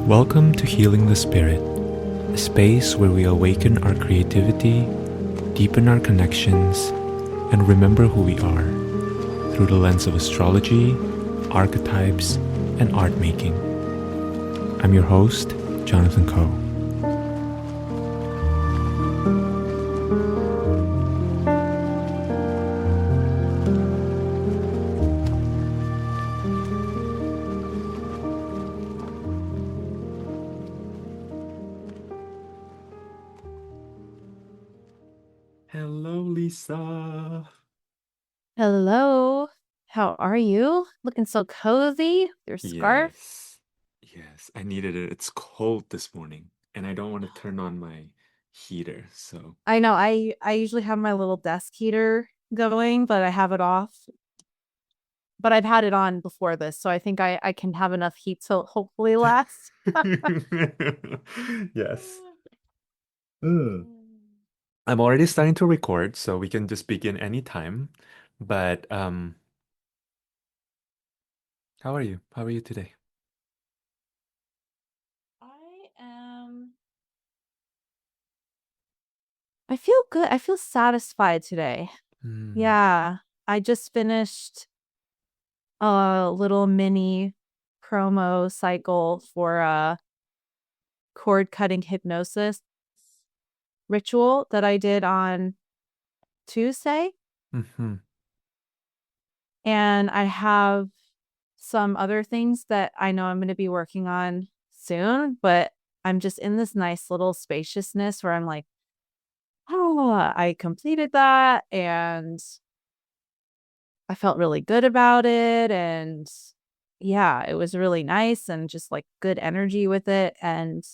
Welcome to Healing the Spirit, a space where we awaken our creativity, deepen our connections, and remember who we are through the lens of astrology, archetypes, and art making. I'm your host, Jonathan Coe. Hello, Lisa. Hello. How are you? Looking so cozy. Your scarf. Yes, I needed it. It's cold this morning, and I don't want to turn on my heater, so. I know I usually have my little desk heater going, but I have it off. But I've had it on before this, so I think I can have enough heat to hopefully last. Yes. Mm. I'm already starting to record, so we can just begin anytime. But how are you? How are you today? I feel good. I feel satisfied today. Hmm. Yeah. I just finished a little mini promo cycle for a cord cutting hypnosis ritual that I did on Tuesday. Mm-hmm. And I have some other things that I know I'm going to be working on soon, but I'm just in this nice little spaciousness where I'm like, oh, I completed that and I felt really good about it. And yeah, it was really nice and just like good energy with it. And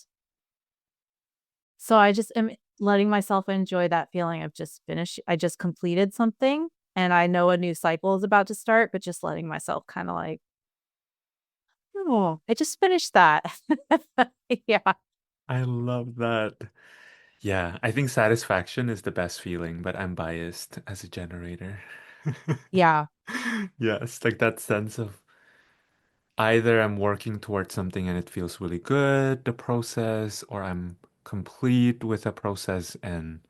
so I just am letting myself enjoy that feeling of just finished. I just completed something and I know a new cycle is about to start, but just letting myself kind of like, oh, I just finished that. Yeah. I love that. Yeah, I think satisfaction is the best feeling, but I'm biased as a generator. Yeah. Yes, like that sense of either I'm working towards something and it feels really good, the process, or I'm complete with a process and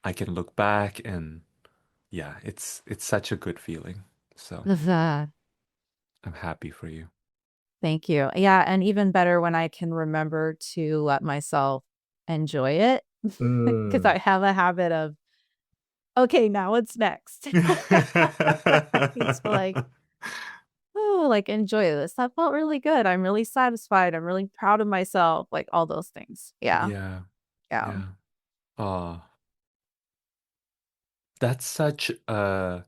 I can look back and yeah, it's such a good feeling. So The I'm happy for you. Thank you. Yeah, and even better when I can remember to let myself enjoy it because Mm. I have a habit of, okay, now what's next? It's like, oh, like enjoy this. That felt really good. I'm really satisfied. I'm really proud of myself. Like all those things. Yeah. Yeah, Yeah. yeah. Oh, that's such a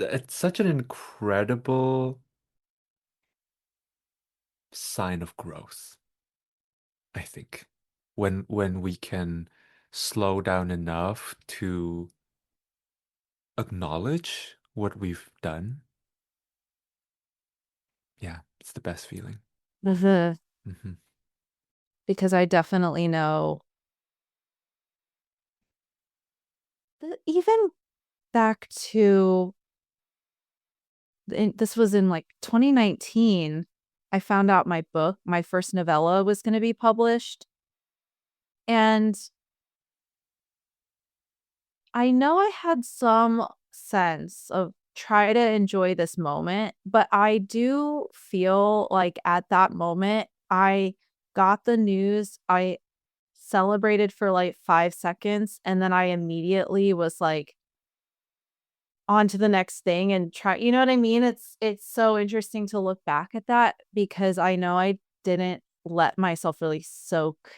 it's such an incredible sign of growth, I think. When we can slow down enough to acknowledge what we've done. Yeah, it's the best feeling. Mhm. Hmm. Because I definitely know even back to this was in like 2019. I found out my first novella was going to be published. And I know I had some sense of try to enjoy this moment, but I do feel like at that moment, I got the news. I celebrated for like 5 seconds and then I immediately was like on to the next thing and try, you know what I mean? It's so interesting to look back at that because I know I didn't let myself really soak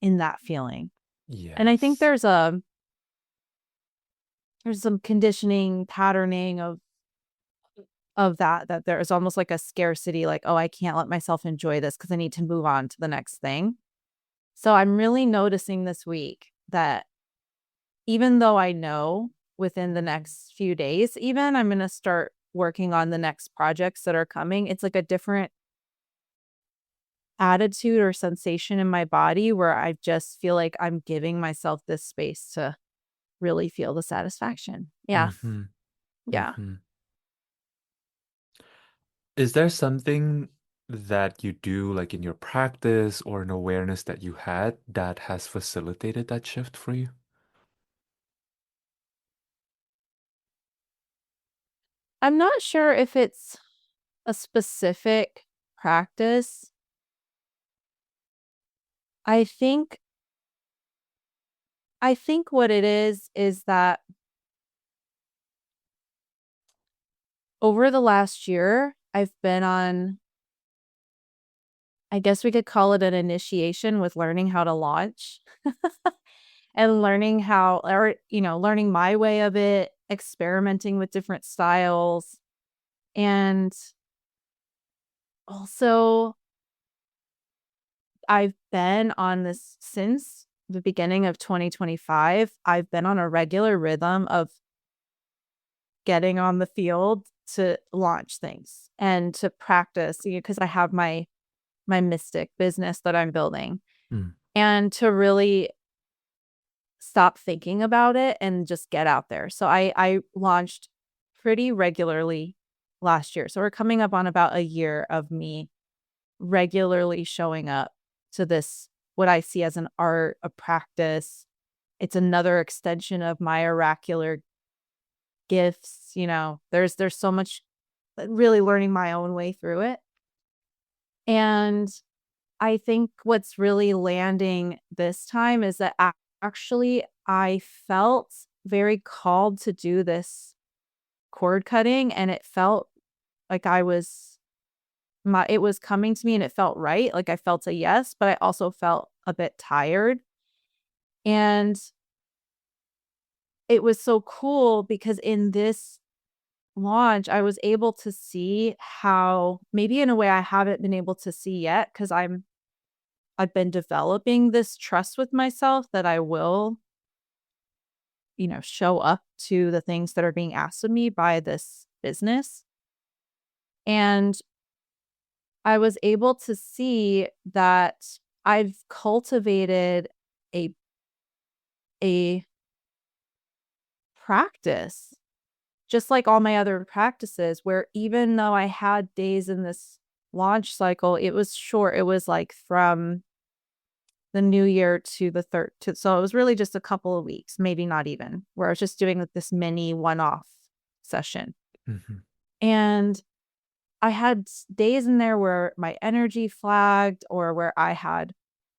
in that feeling. And I think Yes. there's some conditioning patterning of that there's almost like a scarcity, like, oh, I can't let myself enjoy this because I need to move on to the next thing. So I'm really noticing this week that even though I know within the next few days, even I'm going to start working on the next projects that are coming, it's like a different attitude or sensation in my body where I just feel like I'm giving myself this space to really feel the satisfaction. Yeah. Hmm. Yeah. Hmm. Is there something? that you do, like in your practice or an awareness that you had that has facilitated that shift for you? I'm not sure if it's a specific practice. I think I think what it is that over the last year, I've been on, I guess we could call it an initiation with learning how to launch and learning how, or, learning my way of it, experimenting with different styles. And also, I've been on this since the beginning of 2025. I've been on a regular rhythm of getting on the field to launch things and to practice, because I have my mystic business that I'm building, Mm. and to really stop thinking about it and just get out there. So I launched pretty regularly last year. So we're coming up on about a year of me regularly showing up to this, what I see as an art, a practice. It's another extension of my oracular gifts. There's so much, really learning my own way through it. And I think what's really landing this time is that actually I felt very called to do this cord cutting, and it felt like it was coming to me and it felt right. Like I felt a yes, but I also felt a bit tired. And it was so cool because in this launch, I was able to see how, maybe in a way I haven't been able to see yet, because I've been developing this trust with myself that I will, show up to the things that are being asked of me by this business. And I was able to see that I've cultivated a a practice, just like all my other practices, where even though I had days in this launch cycle, it was short. It was like from the new year to the third to, so it was really just a couple of weeks, maybe not even, where I was just doing like this mini one-off session. Hmm. And I had days in there where my energy flagged, or where I had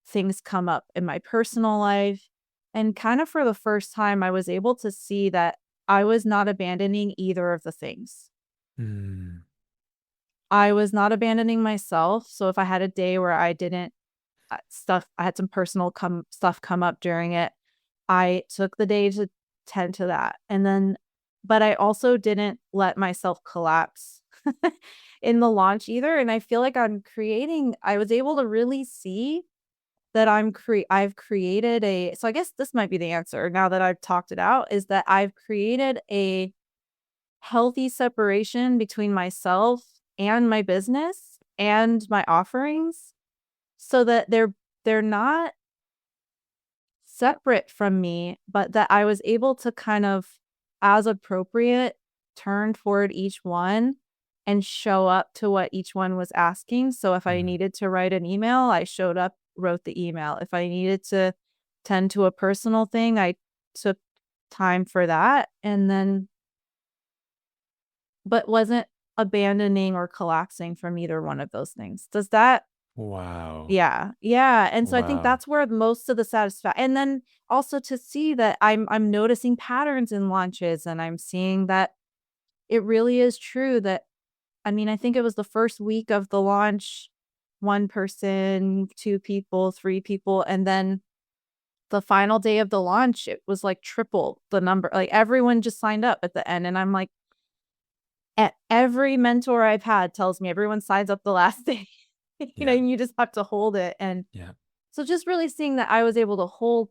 things come up in my personal life. And kind of for the first time, I was able to see that I was not abandoning either of the things. Mm. I was not abandoning myself. So if I had a day where I didn't, I had some personal stuff come up during it, I took the day to tend to that. And then, but I also didn't let myself collapse in the launch either. And I feel like I was able to really see that I've created so I guess this might be the answer now that I've talked it out, is that I've created a healthy separation between myself and my business and my offerings, so that they're not separate from me, but that I was able to kind of, as appropriate, turn toward each one and show up to what each one was asking. So if I Mm. needed to write an email, I showed up, wrote the email. If I needed to tend to a personal thing, I took time for that. And then, but wasn't abandoning or collapsing from either one of those things. Does that Wow. Yeah, yeah, and so I think Wow. that's where most of the satisfaction, and then also to see that I'm noticing patterns in launches, and I'm seeing that it really is true that, I mean, I think it was the first week of the launch, 1 person, 2 people, 3 people, and then the final day of the launch, it was like triple the number, like, everyone just signed up at the end, and I'm like, every mentor I've had tells me everyone signs up the last day, Yeah. and you just have to hold it. And Yeah. so just really seeing that I was able to hold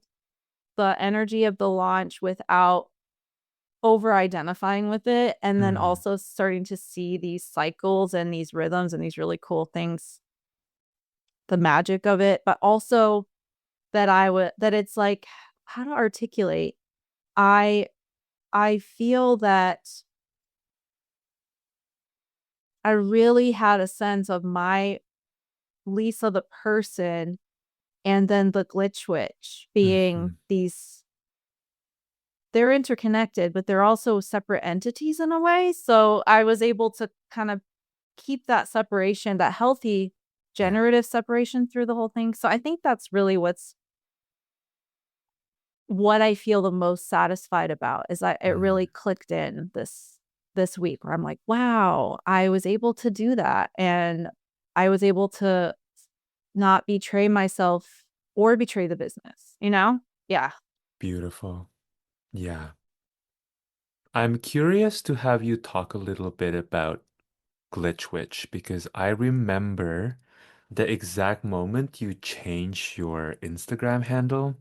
the energy of the launch without over identifying with it, and then Mm. also starting to see these cycles and these rhythms and these really cool things, the magic of it, but also that it's like, how to articulate. I I feel that I really had a sense of my Lisa the person, and then the glitch witch being Mhm. these, they're interconnected, but they're also separate entities in a way. So I was able to kind of keep that separation, that healthy Yeah. generative separation through the whole thing. So I think that's really what I feel the most satisfied about is it Mm. really clicked in this week where I'm like, wow, I was able to do that. And I was able to not betray myself or betray the business, you know? Yeah. Beautiful. Yeah. I'm curious to have you talk a little bit about Glitch Witch because I remember the exact moment you changed your Instagram handle,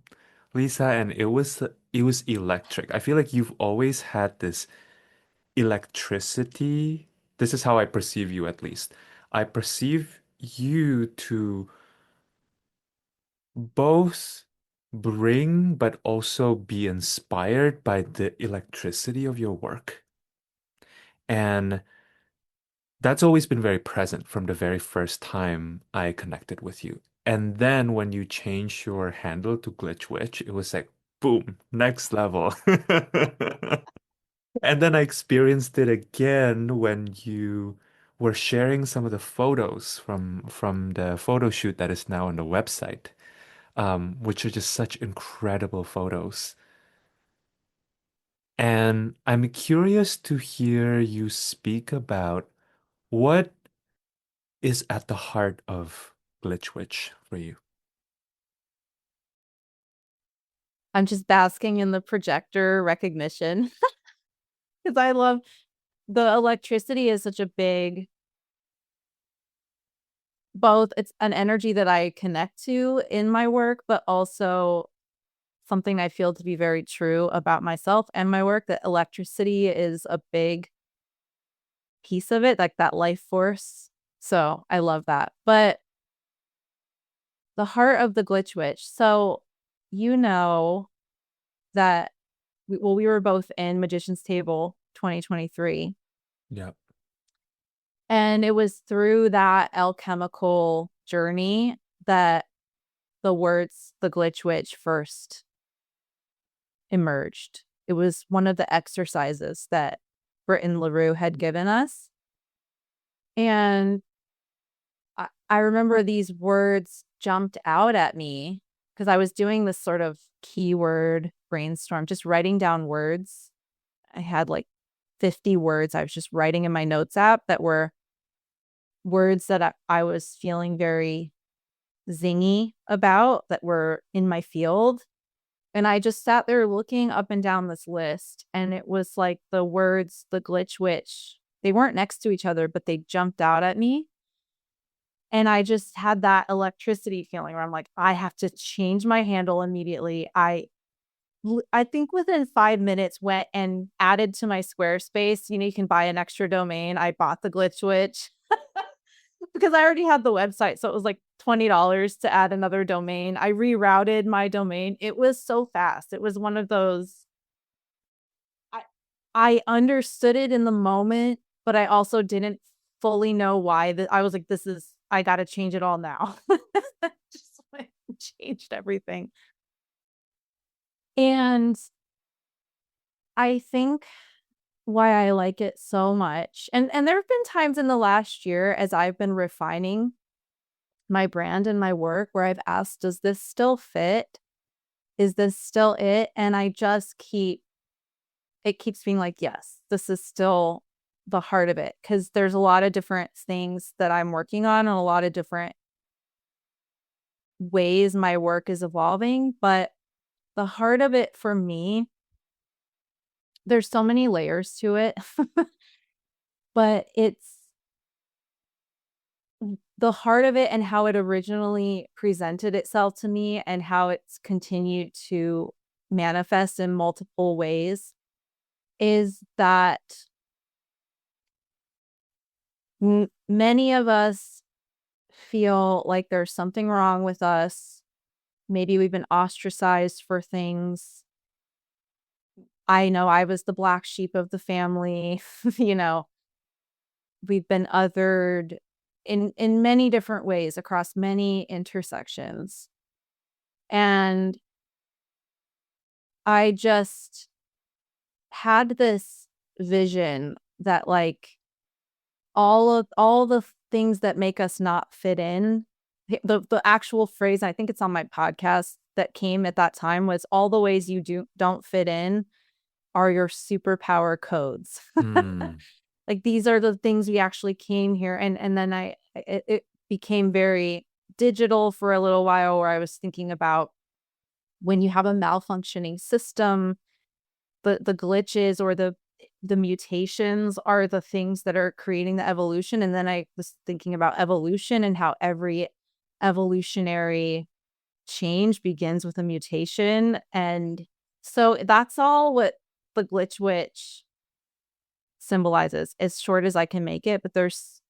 Lisa, and it was electric. I feel like you've always had this electricity. This is how I perceive you at least. I perceive you to both bring but also be inspired by the electricity of your work. And that's always been very present from the very first time I connected with you. And then when you changed your handle to Glitch Witch, it was like, boom, next level. And then I experienced it again when you were sharing some of the photos from the photo shoot that is now on the website, which are just such incredible photos. And I'm curious to hear you speak about what is at the heart of Glitch Witch for you. I'm just basking in the projector recognition because I love the electricity is such a big, both it's an energy that I connect to in my work, but also something I feel to be very true about myself and my work, that electricity is a big piece of it, like that life force. So I love that. But the heart of the glitch witch. So you know that we were both in Magician's Table 2023. Yeah. And it was through that alchemical journey that the words the glitch witch first emerged. It was one of the exercises that Britton LaRue had given us. And I remember these words jumped out at me because I was doing this sort of keyword brainstorm, just writing down words. I had like 50 words I was just writing in my notes app that were words that I was feeling very zingy about that were in my field. And I just sat there looking up and down this list. And it was like the words, the glitch witch, they weren't next to each other, but they jumped out at me. And I just had that electricity feeling where I'm like, I have to change my handle immediately. I think within 5 minutes went and added to my Squarespace. You know, you can buy an extra domain. I bought the glitch witch because I already had the website. So it was like $20 to add another domain. I rerouted my domain. It was so fast. It was one of those, I, I understood it in the moment, but I also didn't fully know why. That I was like, I got to change it all now. Just went and changed everything. And I think why I like it so much, and there have been times in the last year as I've been refining my brand and my work where I've asked, does this still fit? Is this still it? And I just it keeps being like, yes, this is still the heart of it. Cause there's a lot of different things that I'm working on and a lot of different ways my work is evolving. But the heart of it for me, there's so many layers to it, but it's the heart of it and how it originally presented itself to me and how it's continued to manifest in multiple ways is that many of us feel like there's something wrong with us. Maybe we've been ostracized for things. I know I was the black sheep of the family. You know, we've been othered. in many different ways across many intersections. And I just had this vision that like all the things that make us not fit in, the actual phrase, I think it's on my podcast that came at that time, was all the ways you don't fit in are your superpower codes. Mm. Like these are the things we actually came here, and then it became very digital for a little while, where I was thinking about when you have a malfunctioning system, the glitches or the mutations are the things that are creating the evolution. And then I was thinking about evolution and how every evolutionary change begins with a mutation. And so that's all what the glitch witch symbolizes, as short as I can make it. But there's,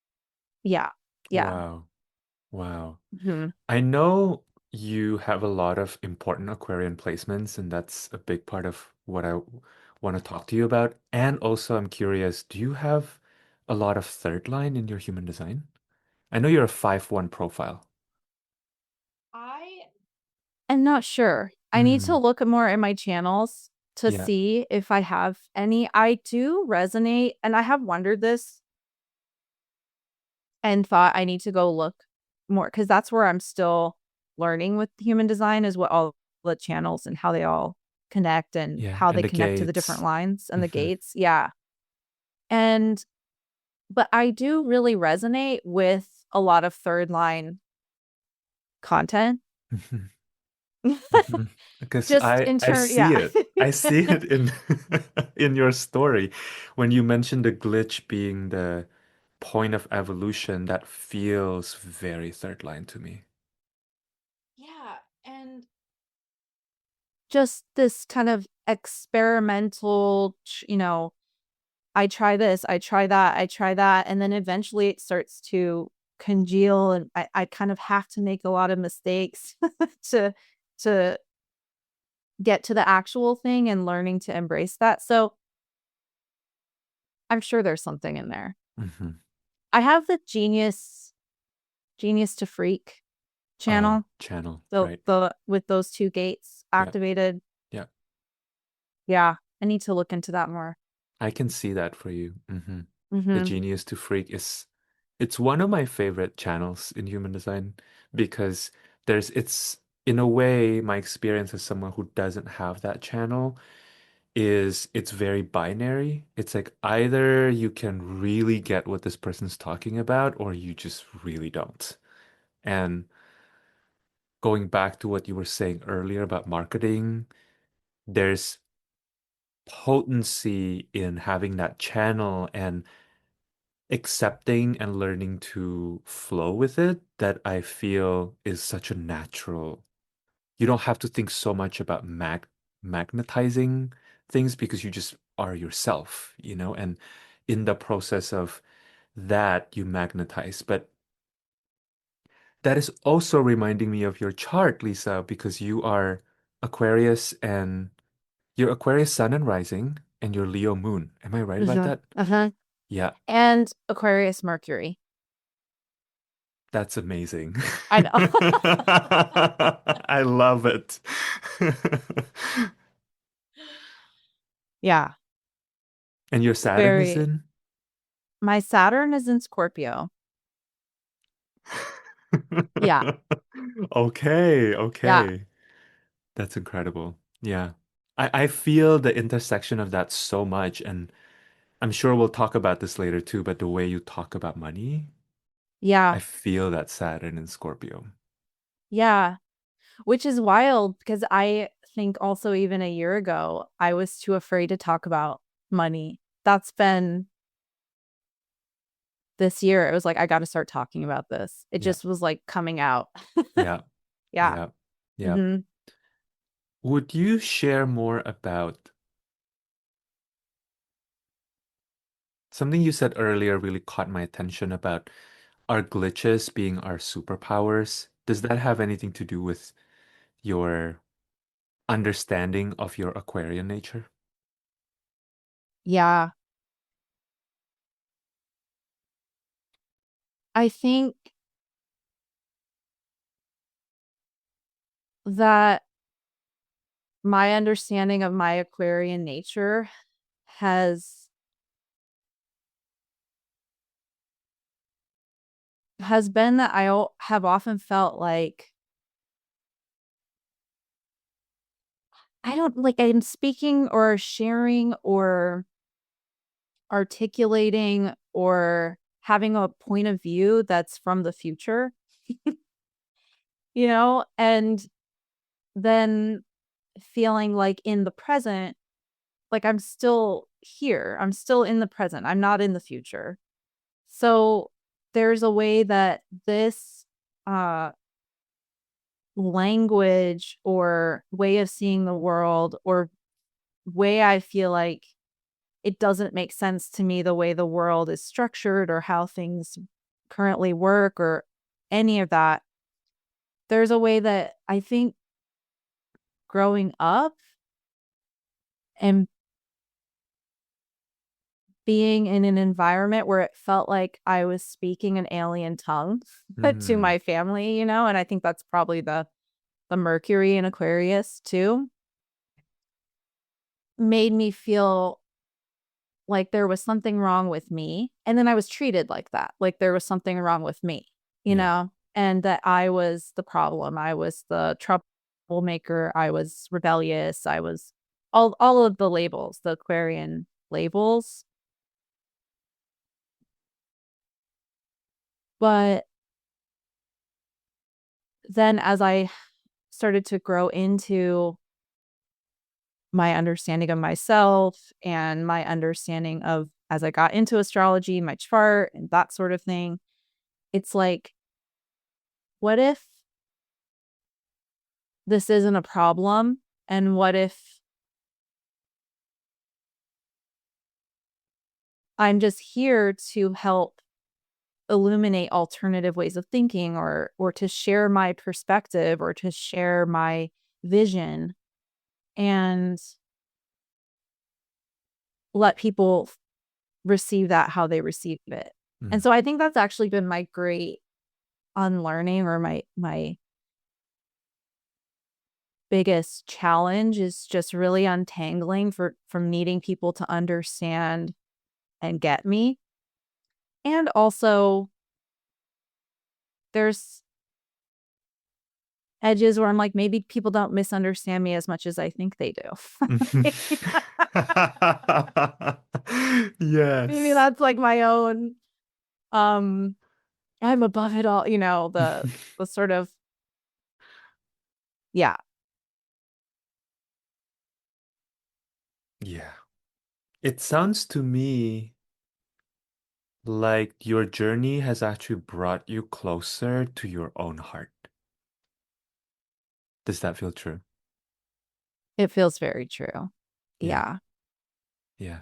yeah, yeah. Wow. Wow. Mhm. I know you have a lot of important Aquarian placements, and that's a big part of what I want to talk to you about. And also, I'm curious, do you have a lot of third line in your human design? I know you're a 5-1 profile. I am not sure. I need to Mm, look more in my channels to yeah. see if I have any. I do resonate, and I have wondered this and thought I need to go look more, because that's where I'm still learning with human design, is what all the channels and how they all connect and Yeah. how And they the connect to the different gates. lines and the Hmm. gates. Yeah. And but I do really resonate with a lot of third line content. Hmm. Hmm. Because Just I in I turn, see yeah. it. I see it in in your story when you mentioned the glitch being the point of evolution. That feels very third line to me. Yeah, and just this kind of experimental, I try this, I try that, I try that. And then eventually it starts to congeal, and I kind of have to make a lot of mistakes to to get to the actual thing, and learning to embrace that. So I'm sure there's something in there. Hmm. I have the genius to freak Oh, channel. channel, So right. the with those two gates Yeah, activated. yeah. Yeah, I need to look into that more. I can see that for you. Hmm. The Mm-hmm. Genius to Freak is it's one of my favorite channels in human design because it's in a way my experience as someone who doesn't have that channel is it's very binary. It's like either you can really get what this person's talking about or you just really don't. And going back to what you were saying earlier about marketing, there's potency in having that channel and accepting and learning to flow with it that I feel is such a natural. You don't have to think so much about magnetizing things because you just are yourself, and in the process of that, you magnetize. But that is also reminding me of your chart, Lisa, because you are Aquarius and your Aquarius sun and rising and your Leo moon. Am I right about Mm-hmm. that? Uh-huh. Yeah, And Aquarius Mercury. that's amazing. I know. I love it. Yeah, And your it's Saturn is very. in? My Saturn is in Scorpio. Yeah, Okay, yeah, okay. That's incredible. Yeah. I feel the intersection of that so much, and I'm sure we'll talk about this later too, but the way you talk about money, yeah, I feel that Saturn in Scorpio. yeah. Which is wild, because I think also even a year ago, I was too afraid to talk about money. That's been this year. It was like, I got to start talking about this. It Yeah, just was like coming out. yeah, Yeah. yeah, yeah. Hmm. Would you share more about something you said earlier really caught my attention about our glitches being our superpowers? Does that have anything to do with your understanding of your Aquarian nature? Yeah. I think that my understanding of my Aquarian nature has been that have often felt like I don't like I'm speaking or sharing or articulating or having a point of view that's from the future, and then feeling like in the present, like I'm still here. I'm still in the present. I'm not in the future. So there's a way that this uh language or way of seeing the world or way I feel like it doesn't make sense to me the way the world is structured or how things currently work or any of that. There's a way that I think growing up and being in an environment where it felt like I was speaking an alien tongue to Mm, my family, and I think that's probably the Mercury in Aquarius too, made me feel like there was something wrong with me. And then I was treated like that, like there was something wrong with me, yeah. and that I was the problem. I was the troublemaker. I was rebellious. I was all of the labels, the Aquarian labels. But then as I started to grow into my understanding of myself and my understanding of as I got into astrology, my chart and that sort of thing, it's like, what if this isn't a problem? And what if I'm just here to help illuminate alternative ways of thinking or to share my perspective or to share my vision and let people receive that how they receive it. And Mm, so I think that's actually been my great unlearning or my biggest challenge is just really untangling from needing people to understand and get me. And also there's edges where I'm like, maybe people don't misunderstand me as much as I think they do. Maybe yes. that's like my own um I'm above it all, the sort of yeah. Yeah. It sounds to me like your journey has actually brought you closer to your own heart. Does that feel true? It feels very true. Yeah. Yeah. Yeah.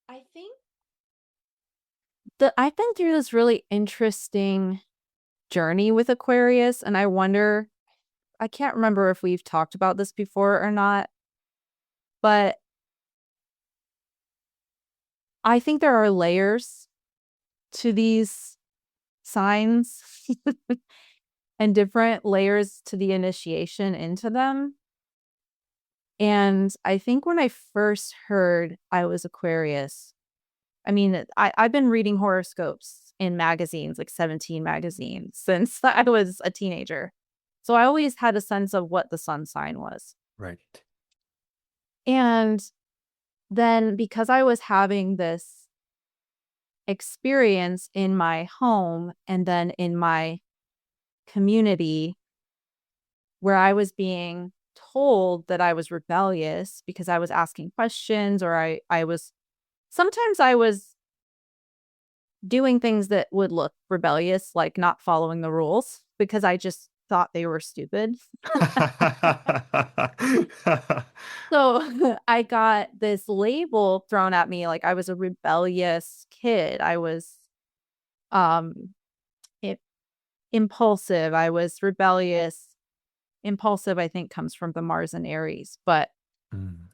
I think that I've been through this really interesting journey with Aquarius, and I wonder, I can't remember if we've talked about this before or not, but I think there are layers to these signs and different layers to the initiation into them. And I think when I first heard I was Aquarius, I mean, I've been reading horoscopes in magazines, like 17 magazines, since I was a teenager. So I always had a sense of what the sun sign was. Right. And then because I was having this experience in my home and then in my community where I was being told that I was rebellious because I was asking questions or I was sometimes I was doing things that would look rebellious, like not following the rules because I just thought they were stupid. So I got this label thrown at me like I was a rebellious kid. I was um i- impulsive. I was rebellious. Impulsive, I think, comes from the Mars and Aries, Mm,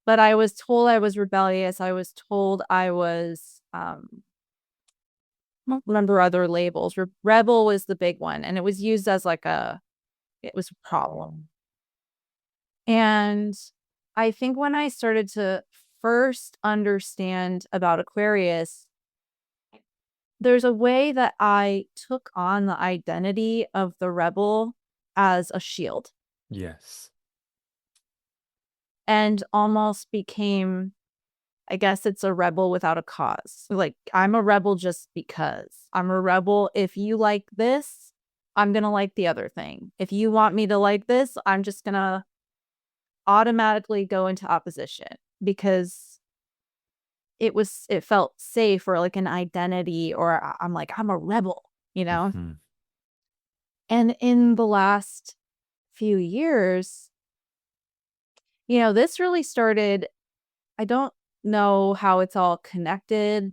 but I was told I was rebellious. I was told I was don't remember other labels. Rebel was the big one, and it was used as like it was a problem. And I think when I started to first understand about Aquarius, there's a way that I took on the identity of the rebel as a shield Yes. and almost became, I guess it's a rebel without a cause. Like, I'm a rebel just because. I'm a rebel. If you like this, I'm going to like the other thing. If you want me to like this, I'm just going to automatically go into opposition because it felt safe or like an identity, or I'm like, I'm a rebel, you know? Mm-hmm. And in the last few years, this really started. I don't know how it's all connected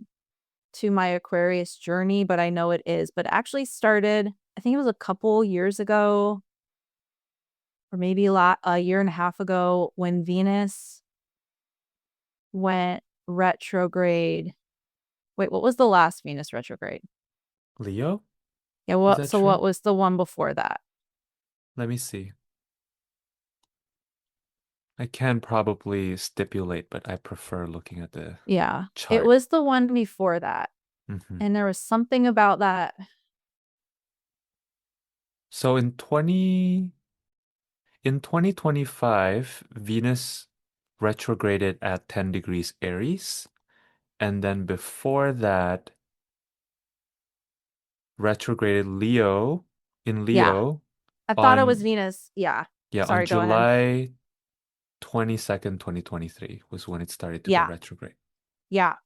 to my Aquarius journey, but I know it is. But it actually started, I think it was a couple years ago, or maybe a year and a half ago, when Venus went retrograde. Wait, what was the last Venus retrograde? Leo? Yeah, Is that what true? was the one before that? Let me see. I can probably stipulate, but I prefer looking at the Yeah, it chart. was the one before that. Mm-hmm. And there was something about that. So in 2025, Venus retrograded at 10 degrees Aries, and then before that, retrograded Yeah, Leo I thought it was on Venus. Yeah. on Sorry, go ahead. July 22nd, 2023 was when it started to go Yeah. retrograde. Yeah.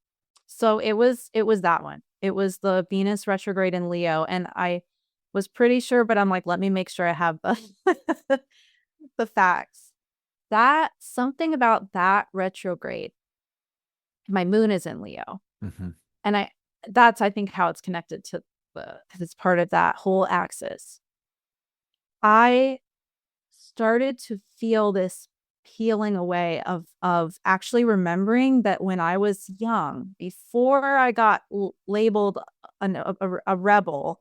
So it was that one. It was the Venus retrograde in Leo, and I was pretty sure, but I'm like, let me make sure I have the the facts. That something about that retrograde. My moon is in Leo, Mm-hmm. and that's I think how it's connected to the because it's part of that whole axis. I started to feel this peeling away of actually remembering that when I was young, before I got labeled a rebel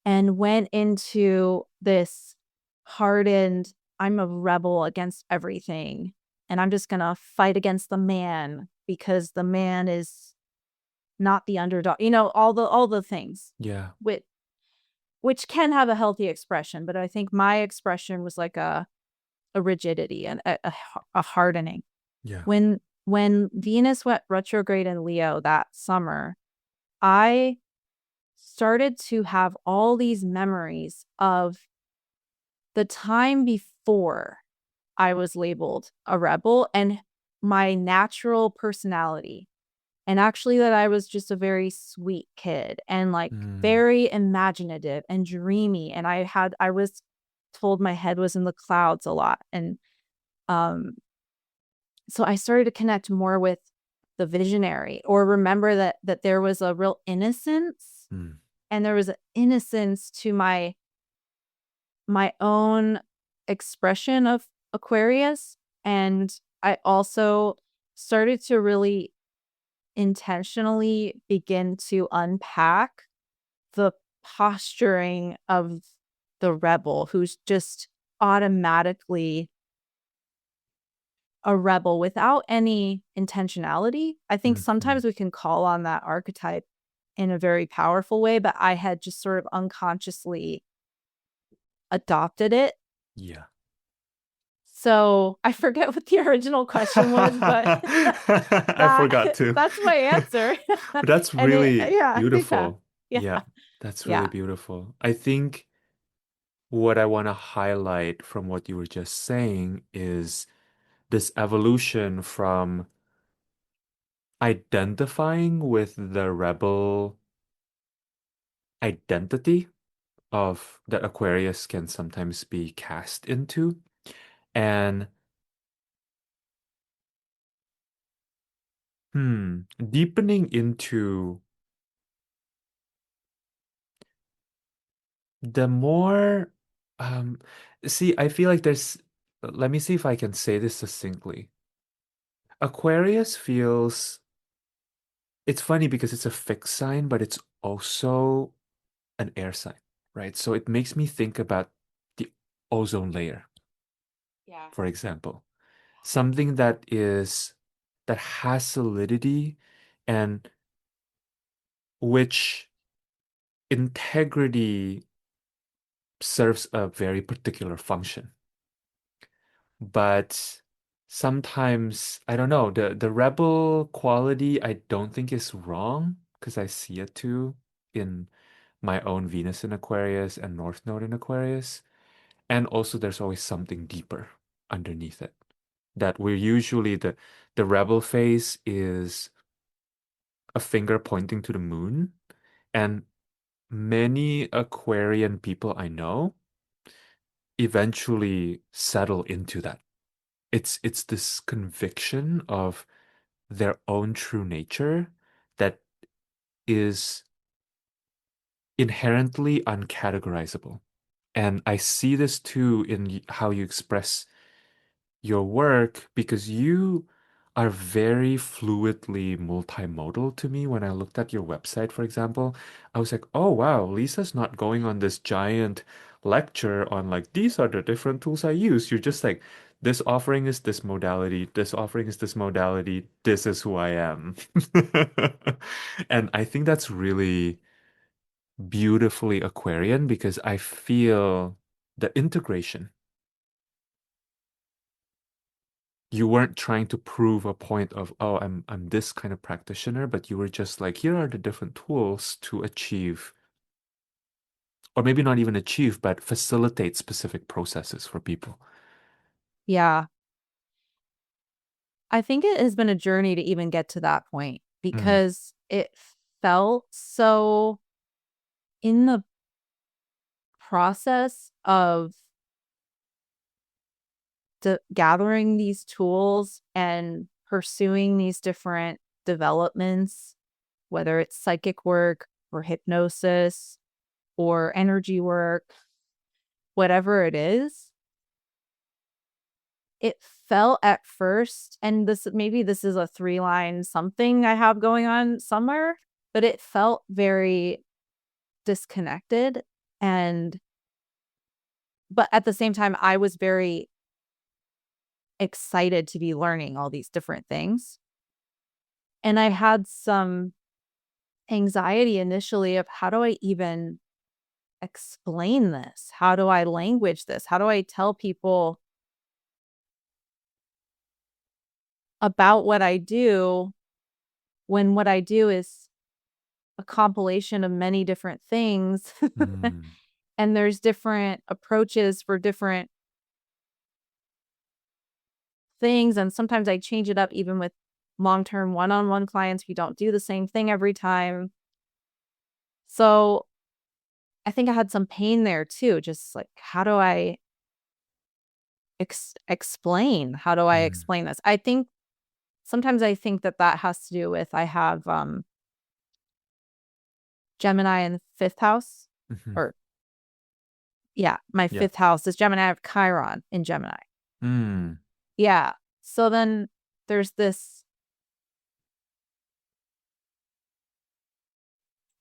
and went into this hardened, I'm a rebel against everything, and I'm just gonna fight against the man because the man is not the underdog. All the things, Yeah. which which can have a healthy expression, but I think my expression was like a rigidity and a hardening. Yeah. When Venus went retrograde in Leo that summer, I started to have all these memories of the time before I was labeled a rebel and my natural personality. And actually, that I was just a very sweet kid and like Mm. very imaginative and dreamy. And I was told my head was in the clouds a lot. And um, so I started to connect more with the visionary, or remember that there was a real innocence, Mm. and there was an innocence to my own expression of Aquarius. And I also started to really intentionally begin to unpack the posturing of the rebel who's just automatically a rebel without any intentionality. I think Mm-hmm. sometimes we can call on that archetype in a very powerful way, but I had just sort of unconsciously adopted it. Yeah. So I forget what the original question was, but I that forgot to. that's my answer. But that's And really yeah, beautiful. yeah, Yeah, that's really yeah. beautiful. I think what I want to highlight from what you were just saying is this evolution from identifying with the rebel identity of that Aquarius can sometimes be cast into, and deepening into the more um see, I feel like there's let me see if I can say this succinctly. Aquarius feels it's funny because it's a fixed sign, but it's also an air sign, right? So it makes me think about the ozone layer, Yeah. for example. Something that has solidity and which integrity serves a very particular function. But sometimes, I don't know, the rebel quality I don't think is wrong because I see it too in my own Venus in Aquarius and North Node in Aquarius. And also there's always something deeper underneath it. That we're usually the rebel phase is a finger pointing to the moon. And many Aquarian people I know eventually settle into that. It's this conviction of their own true nature that is inherently uncategorizable. And I see this too in how you express your work because you are very fluidly multimodal to me. When I looked at your website, for example, I was like, oh wow, Lisa's not going on this giant lecture on like these are the different tools I use. You're just like, this offering is this modality, this offering is this modality, this is who I am. And I think that's really beautifully Aquarian because I feel the integration. You weren't trying to prove a point of, oh, I'm this kind of practitioner, but you were just like, here are the different tools to achieve, or maybe not even achieve, but facilitate specific processes for people. Yeah. I think it has been a journey to even get to that point Mm, because it felt so in the process of gathering these tools and pursuing these different developments, whether it's psychic work or hypnosis or energy work, whatever it is, it felt at first, and this is a 3-line something I have going on somewhere, but it felt very disconnected and but at the same time I was very excited to be learning all these different things. And I had some anxiety initially of how do I even explain this? How do I language this? How do I tell people about what I do when what I do is a compilation of many different things mm, and there's different approaches for different things. And sometimes I change it up even with long-term one-on-one clients. We don't do the same thing every time. So I think I had some pain there too. Just like, how do I explain? How do I mm, explain this? I think sometimes I think that that has to do with I have Gemini in the fifth house, mhm. or yeah, my Yeah. fifth house is Gemini. I have Chiron in Gemini. Mm, Yeah. So then there's this,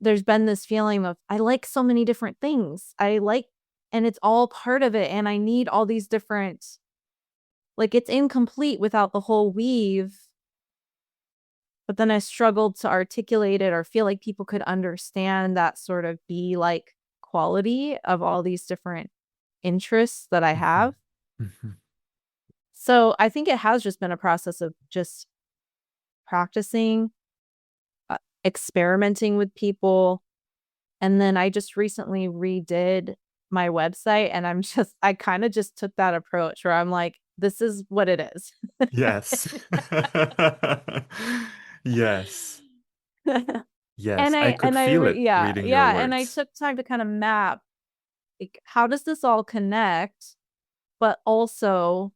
there's been this feeling of I like so many different things. I like, and it's all part of it. And I need all these different, like it's incomplete without the whole weave. But then I struggled to articulate it or feel like people could understand that sort of be like quality of all these different interests that I mhm, have. mhm. So I think it has just been a process of just practicing, experimenting with people. And then I just recently redid my website and I kind of just took that approach where I'm like, this is what it is. Yes. Yes. Yes. I could feel it Yeah, reading your yeah. And I words. took time to kind of map like, how does this all connect? But also,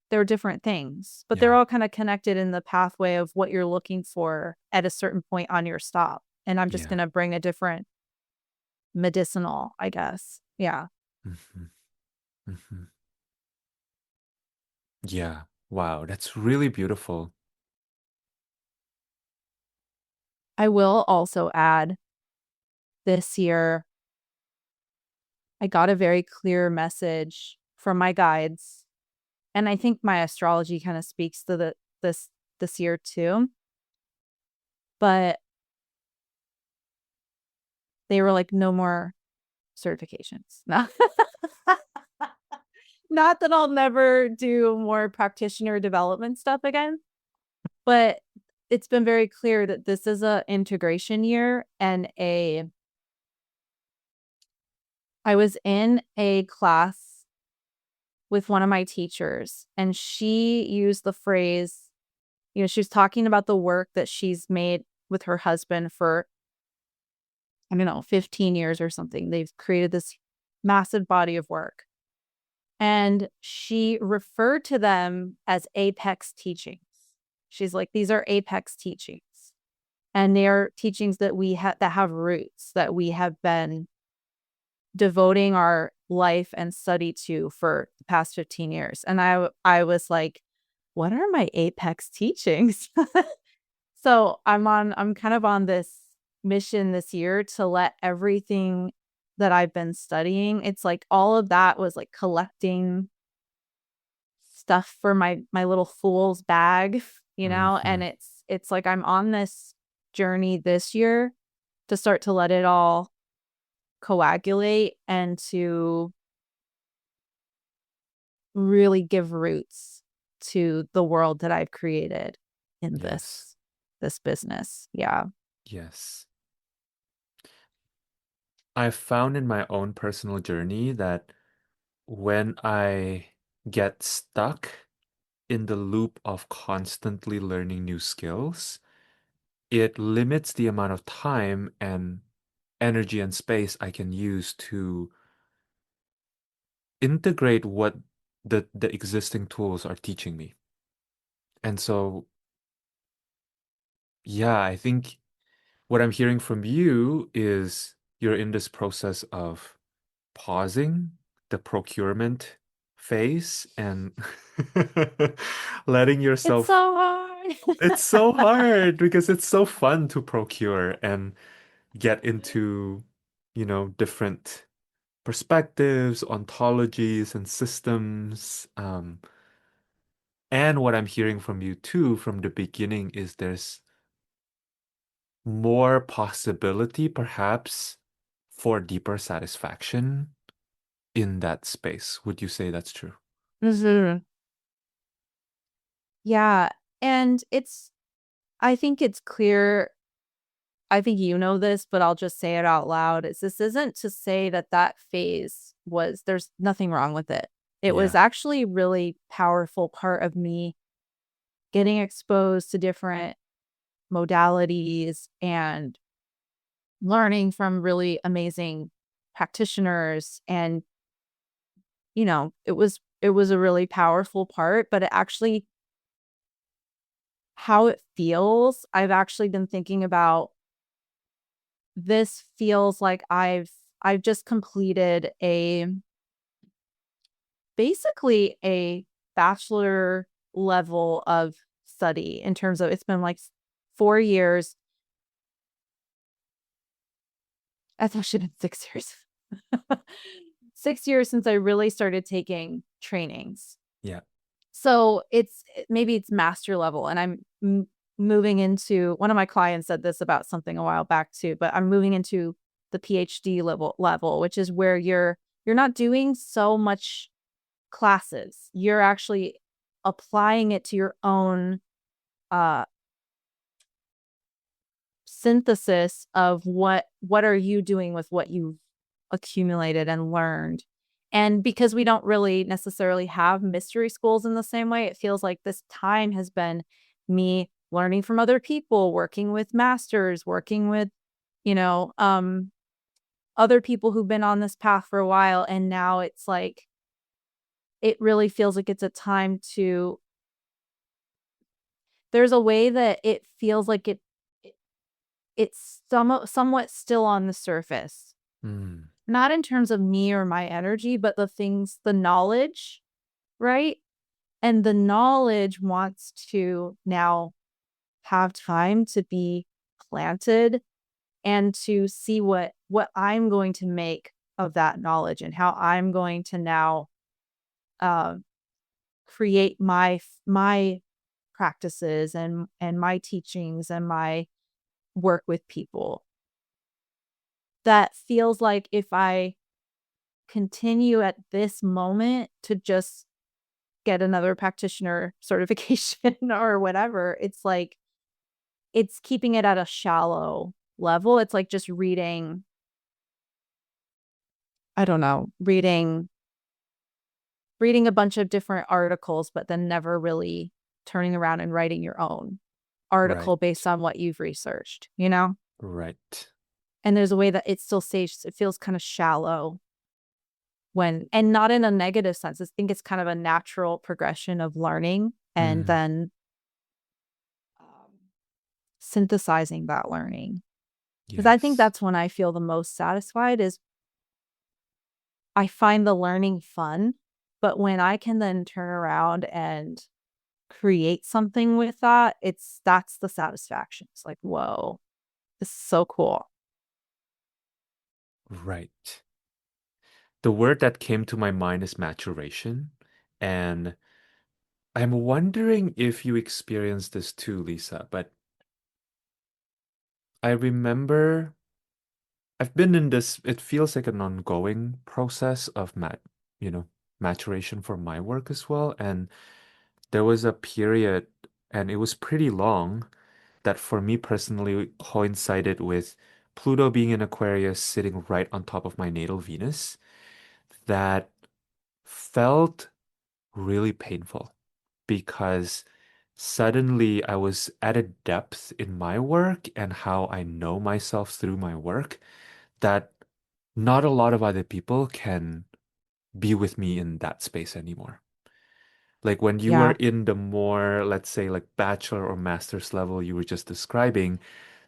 they're different things, but they're Yeah. all kind of connected in the pathway of what you're looking for at a certain point on your stop. And I'm just Yeah. going to bring a different medicinal, I guess. Yeah. Mhm, mhm. Yeah. Wow. That's really beautiful. I will also add. this year, I got a very clear message from my guides. And I think my astrology kind of speaks to this year too. But they were like, no more certifications. No. Not that I'll never do more practitioner development stuff again, but it's been very clear that this is a integration year and I was in a class with one of my teachers and she used the phrase, she was talking about the work that she's made with her husband for, I don't know, 15 years or something. They've created this massive body of work. And she referred to them as apex teachings. She's like, these are apex teachings. And they are teachings that that have roots, that we have been devoting our life and study to for the past 15 years. And I was like, what are my apex teachings? So I'm kind of on this mission this year to let everything that I've been studying, it's like all of that was like collecting stuff for my little fool's bag, and it's like I'm on this journey this year to start to let it all coagulate and to really give roots to the world that I've created in Yes. this business. Yeah. Yes. I've found in my own personal journey that when I get stuck in the loop of constantly learning new skills, it limits the amount of time and energy and space I can use to integrate what the existing tools are teaching me. And so, yeah, I think what I'm hearing from you is you're in this process of pausing the procurement phase and letting It's yourself. so hard. It's so hard because it's so fun to procure and get into, different perspectives, ontologies, and systems. And what I'm hearing from you too from the beginning is there's more possibility, perhaps, for deeper satisfaction in that space. Would you say that's true? Mhm. Yeah. And I think it's clear. I think you know this, but I'll just say it out loud. This isn't to say that phase there's nothing wrong with it. It was Yeah. actually really powerful part of me getting exposed to different modalities and learning from really amazing practitioners. And, it was a really powerful part, but it actually, how it feels, I've actually been thinking about. This feels like I've just completed basically a bachelor level of study in terms of it's been like 4 years. It's actually been 6 years. 6 years since I really started taking trainings. Yeah. So maybe it's master level, and I'm moving into, one of my clients said this about something a while back too, but I'm moving into the PhD level, which is where you're not doing so much classes. You're actually applying it to your own uh synthesis of what are you doing with what you've accumulated and learned. And because we don't really necessarily have mystery schools in the same way, it feels like this time has been me learning from other people, working with masters, working with, you know, um, other people who've been on this path for a while. And now it's like, it really feels like it's a time to, there's a way that it feels like it's somewhat still on the surface. Mm. Not in terms of me or my energy, but the knowledge, right? And the knowledge wants to now have time to be planted and to see what what I'm going to make of that knowledge and how I'm going to now uh, create my practices and my teachings and my work with people. That feels like if I continue at this moment to just get another practitioner certification or whatever, it's like it's keeping it at a shallow level. It's like just reading, I don't know, reading a bunch of different articles, but then never really turning around and writing your own Right. article based on what you've researched, you know? Right. And there's a way that it still stays, it feels kind of shallow when, and not in a negative sense. I think it's kind of a natural progression of learning and Mm, then synthesizing that learning. Because I think yes. that's when I feel the most satisfied is I find the learning fun, but when I can then turn around and create something with that, that's the satisfaction. It's like, whoa, this is so cool. Right. The word that came to my mind is maturation. And I'm wondering if you experienced this too, Lisa, but I remember I've been in this, it feels like an ongoing process of you know, maturation for my work as well. And there was a period, and it was pretty long, that for me personally coincided with Pluto being in Aquarius sitting right on top of my natal Venus that felt really painful because suddenly I was at a depth in my work and how I know myself through my work that not a lot of other people can be with me in that space anymore. Like when you were Yeah. in the more, let's say, like bachelor or master's level you were just describing,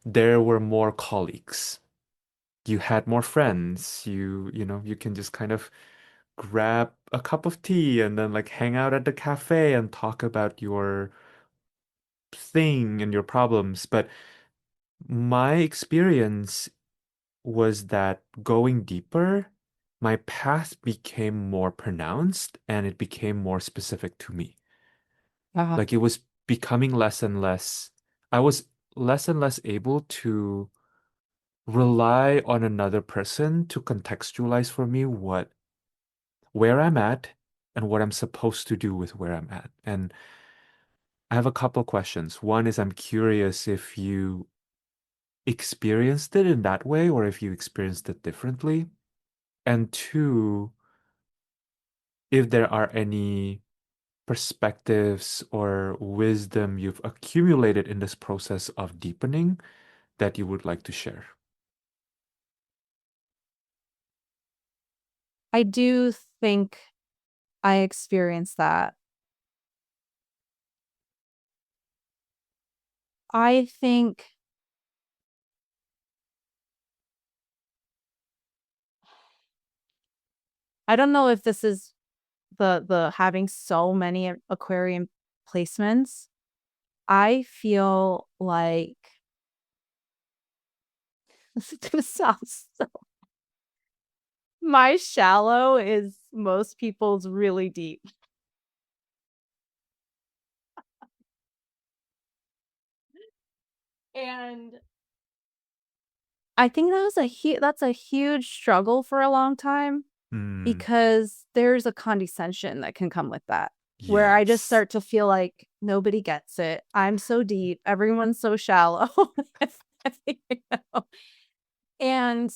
there were more colleagues. You had more friends. You can just kind of grab a cup of tea and then like hang out at the cafe and talk about your thing and your problems. But my experience was that going deeper, my path became more pronounced and it became more specific to me. Uh, Like it was becoming less and less, I was less and less able to rely on another person to contextualize for me where I'm at and what I'm supposed to do with where I'm at. And I have a couple questions. One is I'm curious if you experienced it in that way or if you experienced it differently. And two, if there are any perspectives or wisdom you've accumulated in this process of deepening that you would like to share. I do think I experienced that. I think I don't know if this is the having so many aquarium placements. I feel like this sounds so my shallow is most people's really deep. And I think that's a huge struggle for a long time Hmm. because there's a condescension that can come with that, where I just Yes. start to feel like nobody gets it. I'm so deep, everyone's so shallow. You know? And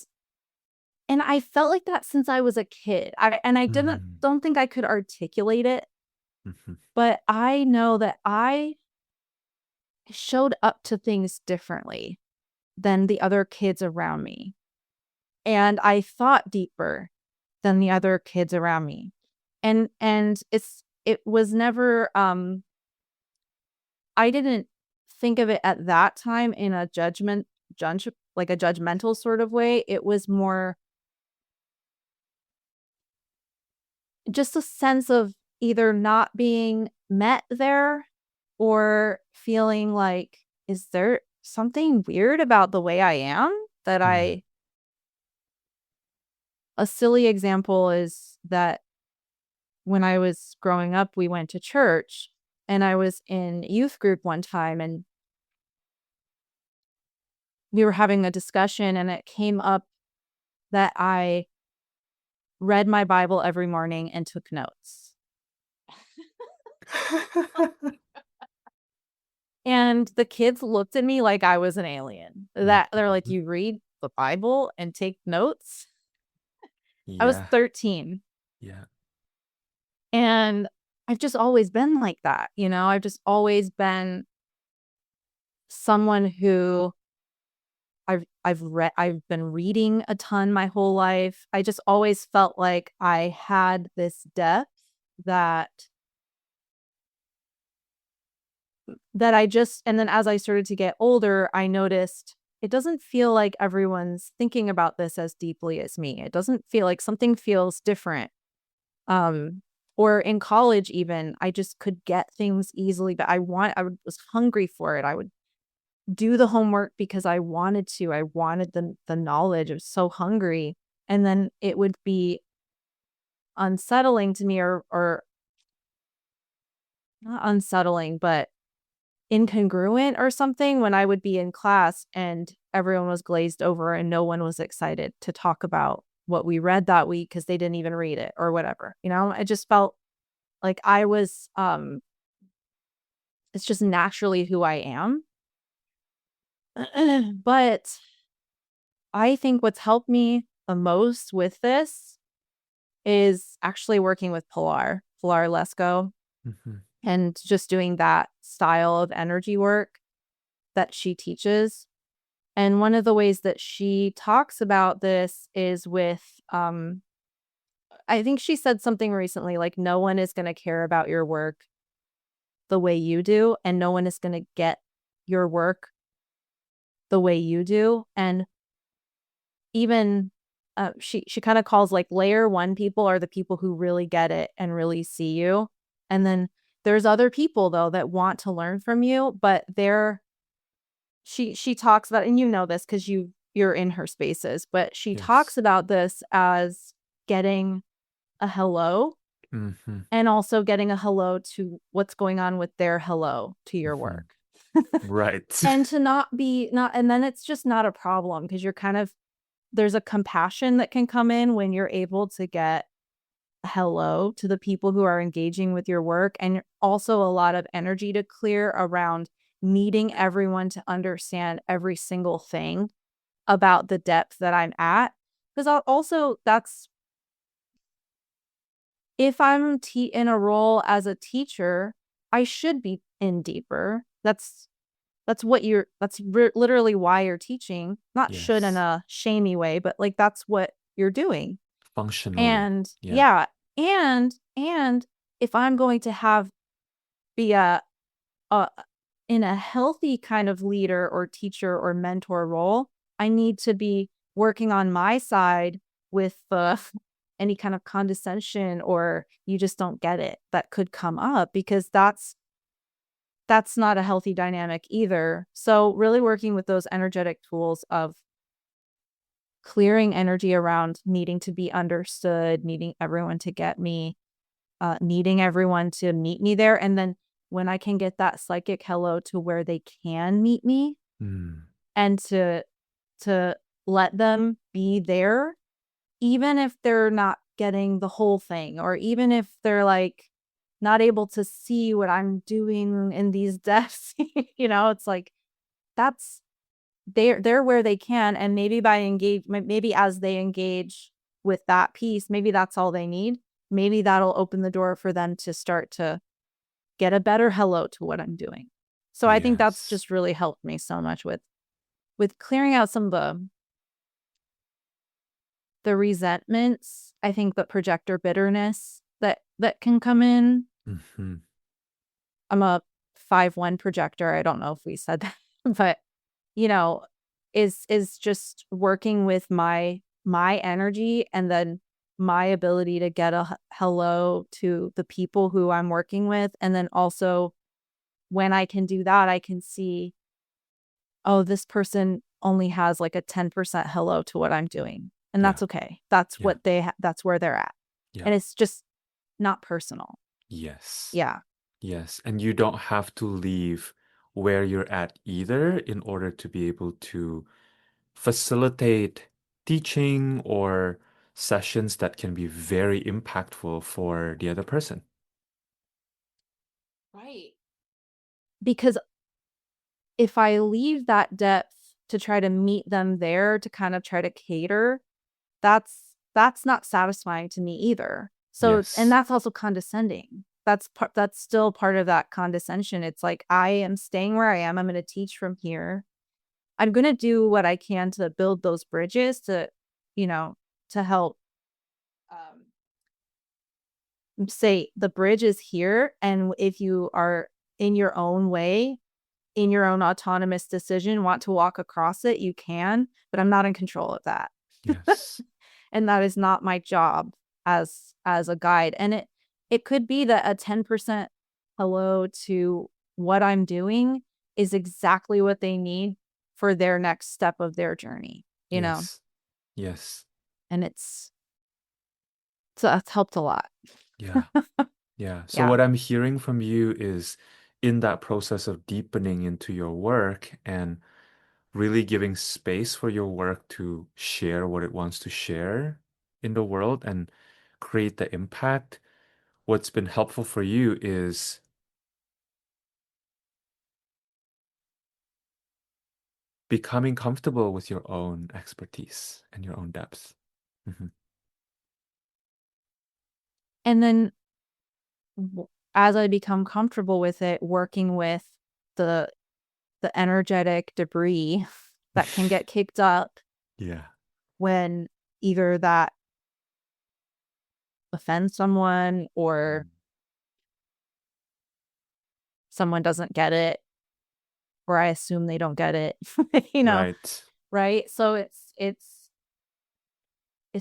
and I felt like that since I was a kid. I didn't Hmm. don't think I could articulate it, Mhm. but I know that I showed up to things differently than the other kids around me. And I thought deeper than the other kids around me. And it was never I didn't think of it at that time in a judge like a judgmental sort of way. It was more just a sense of either not being met there or feeling like, is there something weird about the way I am that Hmm. a silly example is that when I was growing up, we went to church and I was in youth group one time and we were having a discussion and it came up that I read my Bible every morning and took notes. And the kids looked at me like I was an alien. That they're like, Mhm. "You read the Bible and take notes?" I was Yeah. 13 Yeah. and I've just always been like that, you know? I've just always been someone who I've been reading a ton my whole life. I just always felt like I had this depth that I just and then as I started to get older, I noticed it doesn't feel like everyone's thinking about this as deeply as me. It doesn't feel like something feels different. Um, or in college even, I just could get things easily, but was hungry for it. I would do the homework because I wanted to. I wanted the knowledge. I was so hungry. And then it would be unsettling to me or not unsettling, but incongruent or something when I would be in class and everyone was glazed over and no one was excited to talk about what we read that week because they didn't even read it or whatever. You know, I just felt like I was it's just naturally who I am. But I think what's helped me the most with this is actually working with Pilar Lesko, Mhm. and just doing that style of energy work that she teaches. And one of the ways that she talks about this is with, I think she said something recently like, no one is going to care about your work the way you do, and no one is going to get your work the way you do. And even she kind of calls like layer one people are the people who really get it and really see you. And then there's other people though that want to learn from you, but she talks about, and you know this because you're in her spaces, but she talks Yes. about this as getting a hello Mhm. and also getting a hello to what's going on with their hello to your Mhm. work. Right. And to not be not and then it's just not a problem because you're kind of there's a compassion that can come in when you're able to get hello to the people who are engaging with your work, and also a lot of energy to clear around needing everyone to understand every single thing about the depth that I'm at. Because also that's if I'm in a role as a teacher, I should be in deeper. Literally why you're teaching. Not should in Yes. a shamey way, but like that's what you're doing. Functionally. And Yeah. yeah, and if I'm going to be a in a healthy kind of leader or teacher or mentor role, I need to be working on my side with the any kind of condescension or you just don't get it that could come up because that's not a healthy dynamic either. So really working with those energetic tools of clearing energy around needing to be understood, needing everyone to get me, needing everyone to meet me there. And then when I can get that psychic hello to where they can meet me Mm. and to let them be there, even if they're not getting the whole thing, or even if they're like not able to see what I'm doing in these depths, it's like that's they're where they can, and maybe maybe as they engage with that piece, maybe that's all they need. Maybe that'll open the door for them to start to get a better hello to what I'm doing. So I think that's Yes. just really helped me so much with clearing out some of the resentments. I think the projector bitterness that can come in. Mhm. I'm a 5/1 projector. I don't know if we said that, but you know, is just working with my energy and then my ability to get a hello to the people who I'm working with. And then also when I can do that, I can see, oh, this person only has like a 10% hello to what I'm doing. and Yeah. that's okay. That's Yeah. what that's where they're at. Yeah. And it's just not personal. Yes. Yeah. Yes. And you don't have to leave where you're at either in order to be able to facilitate teaching or sessions that can be very impactful for the other person. Right. Because if I leave that depth to try to meet them there to kind of try to cater, that's not satisfying to me either. So, and Yes. that's also condescending. That's still part of that condescension. It's like I am staying where I am. I'm going to teach from here. I'm going to do what I can to build those bridges to, you know, to help say the bridge is here, and if you are in your own way, in your own autonomous decision, want to walk across it, you can, but I'm not in control of that. Yes. And that is not my job as a guide. And it could be that a 10% hello to what I'm doing is exactly what they need for their next step of their journey, you know? Yes. Yes. And so that's helped a lot. Yeah. Yeah. So Yeah. what I'm hearing from you is in that process of deepening into your work and really giving space for your work to share what it wants to share in the world and create the impact, what's been helpful for you is becoming comfortable with your own expertise and your own depth. Mhm. And then as I become comfortable with it, working with the energetic debris that can get kicked up Yeah. when either that offends someone or Mm. someone doesn't get it, or I assume they don't get it, you know, Right. right? So it's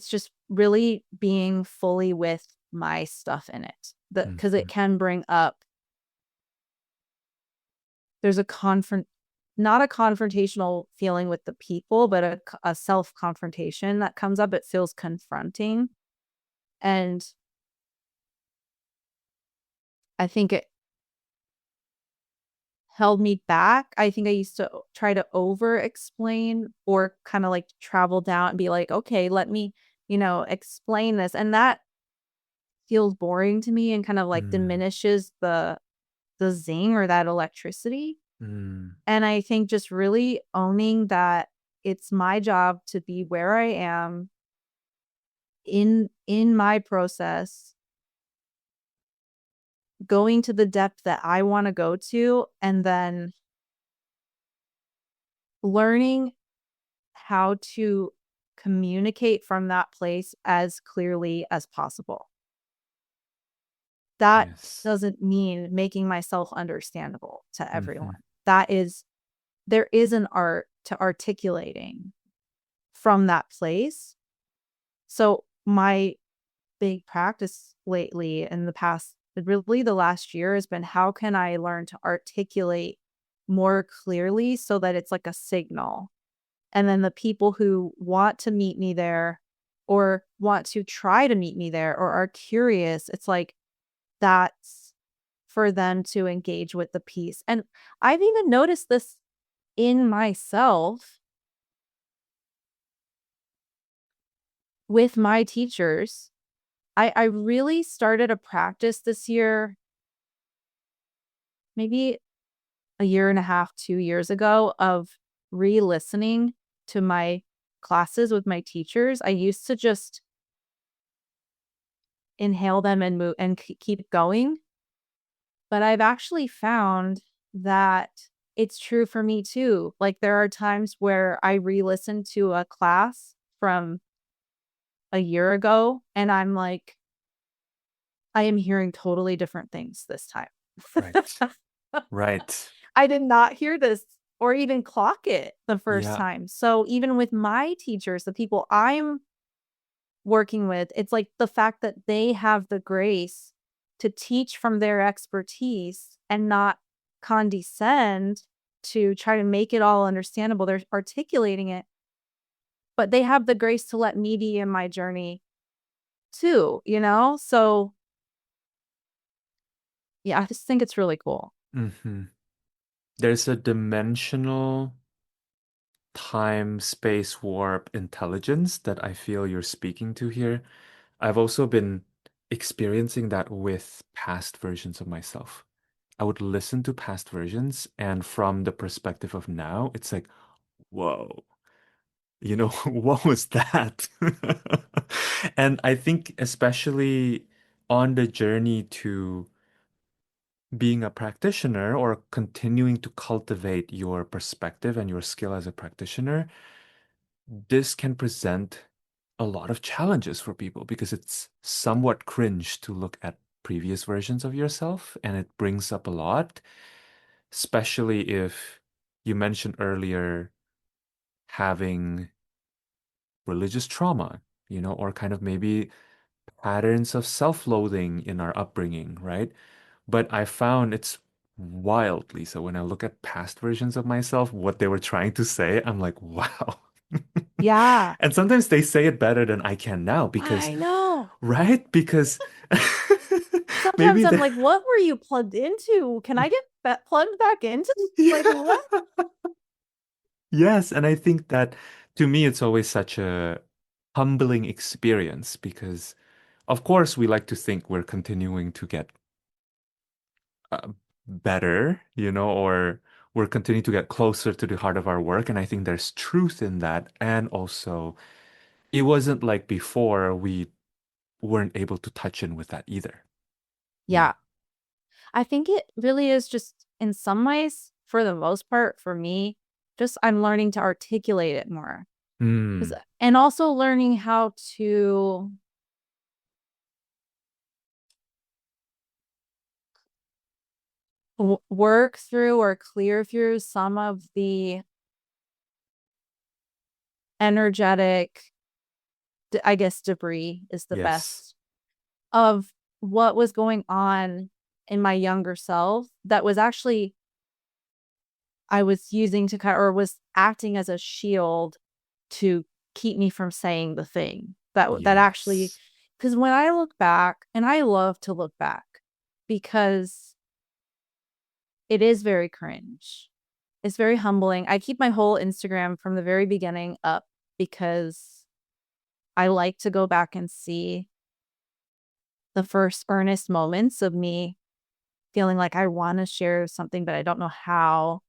just really being fully with my stuff in it. Because it Mhm. can bring up there's a not a confrontational feeling with the people, but a self-confrontation that comes up. It feels confronting. And I think it held me back. I think I used to try to over explain or kind of like travel down and be like, okay, let me, explain this. And that feels boring to me and kind of like Mm. diminishes the zing or that electricity. Mm. And I think just really owning that it's my job to be where I am in my process, going to the depth that I want to go to, and then learning how to communicate from that place as clearly as possible. That Yes. doesn't mean making myself understandable to everyone. Mhm. There is an art to articulating from that place. So my big practice lately in the past, really the last year, has been how can I learn to articulate more clearly so that it's like a signal. And then the people who want to meet me there or want to try to meet me there or are curious, it's like that's for them to engage with the piece. And I've even noticed this in myself with my teachers. I really started a practice this year, maybe a year and a half, 2 years ago, of re-listening to my classes with my teachers. I used to just inhale them and move and keep going. But I've actually found that it's true for me too. Like there are times where I re-listen to a class from a year ago and I'm like, I am hearing totally different things this time. Right. Right. I did not hear this or even clock it the first Yeah. time. So even with my teachers, the people I'm working with, it's like the fact that they have the grace to teach from their expertise and not condescend to try to make it all understandable. They're articulating it. but they have the grace to let me be in my journey too, you know? So yeah, I just think it's really cool. Hmm. There's a dimensional time space warp intelligence that I feel you're speaking to here. I've also been experiencing that with past versions of myself. I would listen to past versions, and from the perspective of now, it's like, whoa, what was that? And I think, especially on the journey to being a practitioner or continuing to cultivate your perspective and your skill as a practitioner, this can present a lot of challenges for people because it's somewhat cringe to look at previous versions of yourself, and it brings up a lot, especially if you mentioned earlier having religious trauma, or kind of maybe patterns of self-loathing in our upbringing, right? But I found it's wild, Lisa. When I look at past versions of myself, what they were trying to say, I'm like, wow. Yeah, And sometimes they say it better than I can now because, I know. right? Because Sometimes maybe I'm the like, what were you plugged into? Can I get plugged back into? Like, what? yeah. Yes, and I think that to me it's always such a humbling experience because of course we like to think we're continuing to get uh, better, or we're continuing to get closer to the heart of our work. And I think there's truth in that. And also, it wasn't like before we weren't able to touch in with that either. Yeah. Yeah. I think it really is just in some ways, for the most part, for me, just I'm learning to articulate it more. Mm, And also learning how to work through or clear through some of the energetic, I guess debris is the yes. best of what was going on in my younger self that was actually I was using to kind or was acting as a shield to keep me from saying the thing that actually Yes. because when I look back, and I love to look back because it is very cringe. It's very humbling. I keep my whole Instagram from the very beginning up because I like to go back and see the first earnest moments of me feeling like I want to share something, but I don't know how.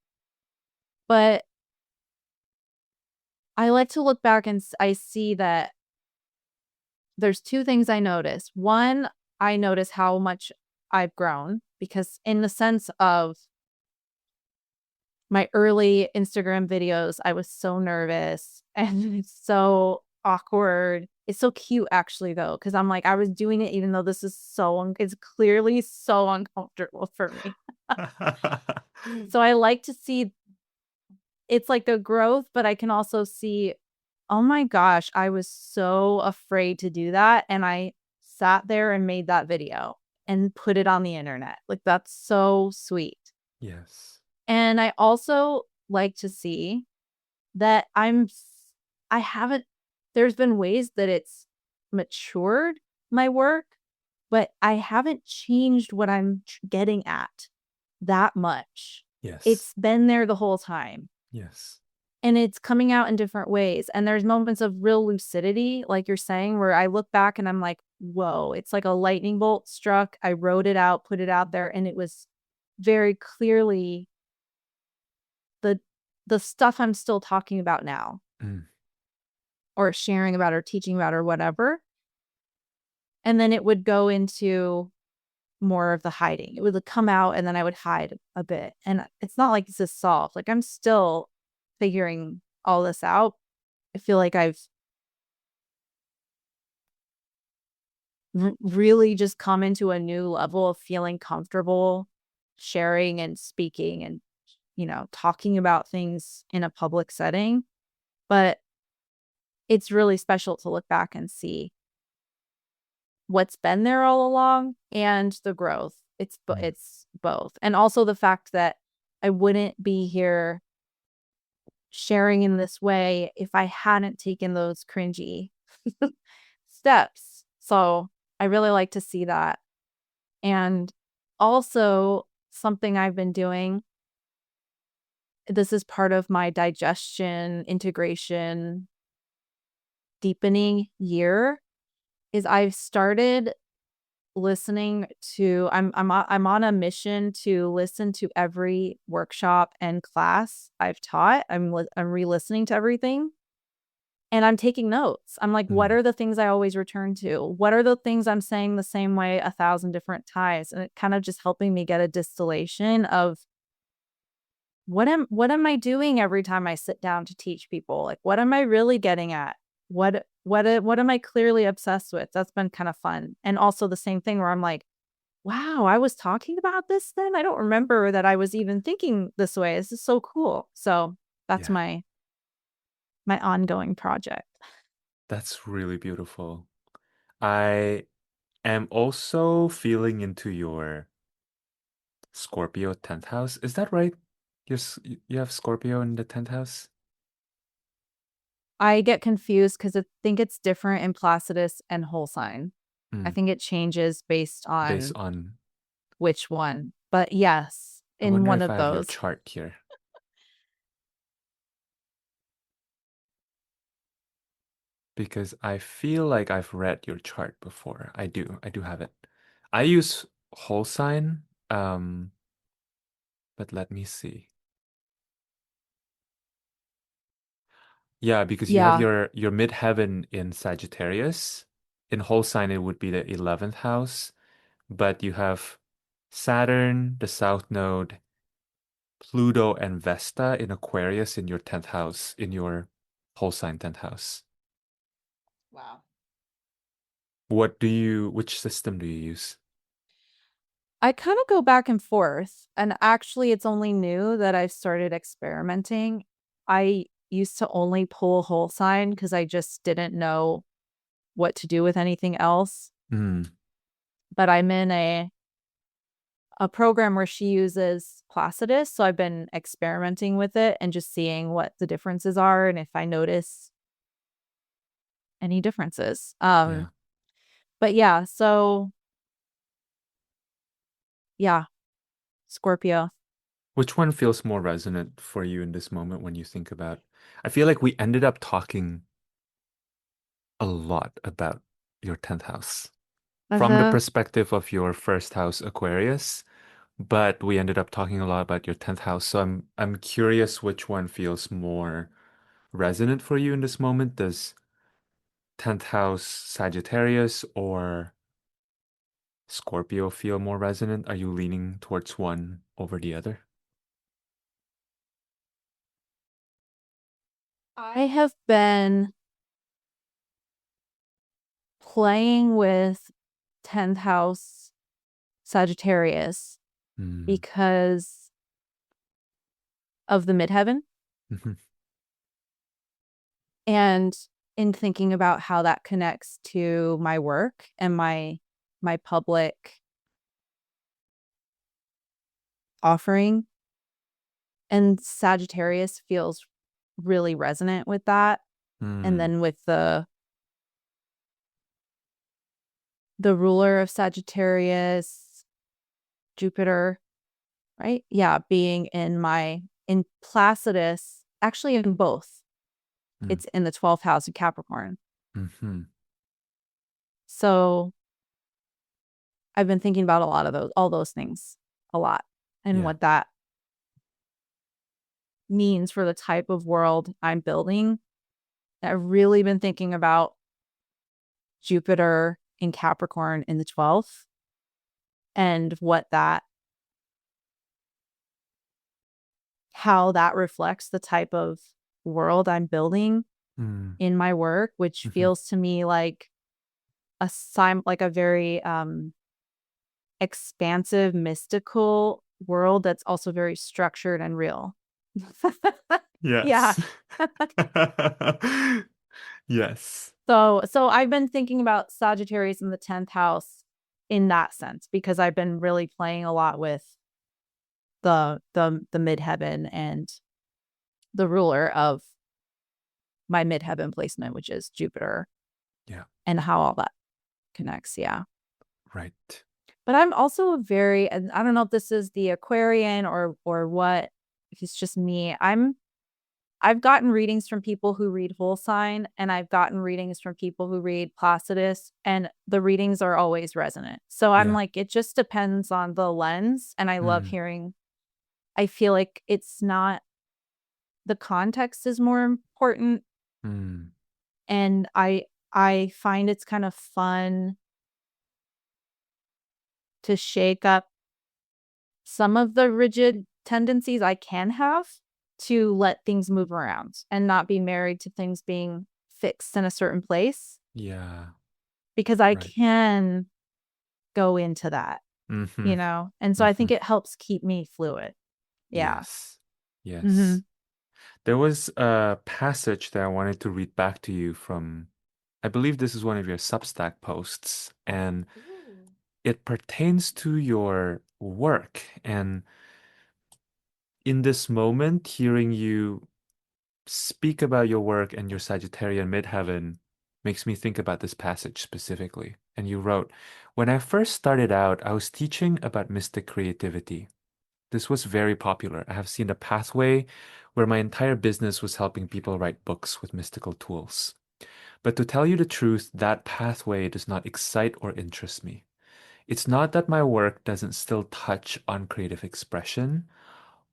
But I like to look back and I see that there's two things I notice. One, I notice how much I've grown because, in the sense of my early Instagram videos, I was so nervous and it's so awkward. It's so cute, actually, though, because I'm like, I was doing it even though this is it's clearly so uncomfortable for me. So I like to see it's like the growth, but I can also see, oh my gosh, I was so afraid to do that. And I sat there and made that video and put it on the internet. Like, that's so sweet. Yes. And I also like to see that I haven't, there's been ways that it's matured my work, but I haven't changed what I'm getting at that much. Yes. It's been there the whole time. Yes. And it's coming out in different ways. And there's moments of real lucidity, like you're saying, where I look back and I'm like, whoa, it's like a lightning bolt struck. I wrote it out, put it out there, and it was very clearly the the stuff I'm still talking about now Mm, or sharing about or teaching about or whatever. And then it would go into more of the hiding. It would come out and then I would hide a bit. And it's not like this is solved. Like, I'm still figuring all this out. I feel like I've really just come into a new level of feeling comfortable sharing and speaking and, talking about things in a public setting. But it's really special to look back and see what's been there all along and the growth. mm, It's both. And also the fact that I wouldn't be here sharing in this way if I hadn't taken those cringy steps. So I really like to see that. And also, something I've been doing, this is part of my digestion, integration, deepening year, is I've started listening to I'm on a mission to listen to every workshop and class I've taught. I'm re-listening to everything and I'm taking notes. I'm like, what Mm. are the things I always return to? What are the things I'm saying the same way 1,000 different times? And it kind of just helping me get a distillation of what am I doing every time I sit down to teach people? Like, what am I really getting at? What am I clearly obsessed with? That's been kind of fun. And also the same thing where I'm like, wow, I was talking about this then. I don't remember that I was even thinking this way. This is so cool. So that's Yeah, my ongoing project. that's really beautiful. I am also feeling into your Scorpio 10th house. Is that right? You have Scorpio in the 10th house? I get confused because I think it's different in Placidus and whole sign. I Mm. think it changes based Based on on, which one. But yes, I in wonder one if of I have your those. chart here. Because I feel like I've read your chart before. I do have it. I use whole sign, but let me see. Yeah, because you have Yeah. your midheaven in Sagittarius. In whole sign, it would be the 11th house, but you have Saturn, the South Node, Pluto, and Vesta in Aquarius in your 10th house, in your whole sign 10th house. Wow. Which system do you use? I kind of go back and forth. And actually, it's only new that I've started experimenting. I used to only pull whole sign because I just didn't know what to do with anything else. Mm, But I'm in a program where she uses Placidus. So I've been experimenting with it and just seeing what the differences are and if I notice any differences. yeah. But yeah, so yeah, Scorpio. Which one feels more resonant for you in this moment when you think about? I feel like we ended up talking a lot about your 10th house from the Uh-huh. perspective of your first house, Aquarius, but we ended up talking a lot about your 10th house. So I'm curious which one feels more resonant for you in this moment. Does 10th house Sagittarius or Scorpio feel more resonant? Are you leaning towards one over the other? I have been playing with 10th house Sagittarius Mm. because of the midheaven Mhm. and in thinking about how that connects to my work and my public offering, and Sagittarius feels really resonant with that. And Mm. then with the ruler of Sagittarius, Jupiter, right? Yeah, being in Placidus, actually in both. Mm. It's in the 12th house of Capricorn. Mhm. So I've been thinking about a lot of all those things a lot and Yeah. what that means for the type of world I'm building. I've really been thinking about Jupiter in Capricorn in the 12th and how that reflects the type of world I'm building Mm. in my work, which Mhm. feels to me like like a very expansive, mystical world that's also very structured and real. Yeah. Yes. Yes. So I've been thinking about Sagittarius in the 10th house in that sense because I've been really playing a lot with the midheaven and the ruler of my midheaven placement, which is Jupiter, Yeah. and how all that connects. Yeah. Right. But I'm also very, and I don't know if this is the Aquarian or what, if it's just me. I've gotten readings from people who read whole sign, and I've gotten readings from people who read Placidus, and the readings are always resonant. So I'm Yeah. like, it just depends on the lens. And I love Mm. hearing, I feel like it's not, the context is more important. Mm. And I find it's kind of fun to shake up some of the rigid tendencies I can have to let things move around and not be married to things being fixed in a certain place, Yeah. because I Right. can go into that, Mm-hmm. And so I Mm-hmm. think it helps keep me fluid. Yeah. Yes. Yes. Mhm. There was a passage that I wanted to read back to you from, I believe this is one of your Substack posts, and Ooh. it pertains to your work. And in this moment, hearing you speak about your work and your Sagittarian midheaven makes me think about this passage specifically. And you wrote, when I first started out, I was teaching about mystic creativity. This was very popular. I have seen a pathway where my entire business was helping people write books with mystical tools. But to tell you the truth, that pathway does not excite or interest me. It's not that my work doesn't still touch on creative expression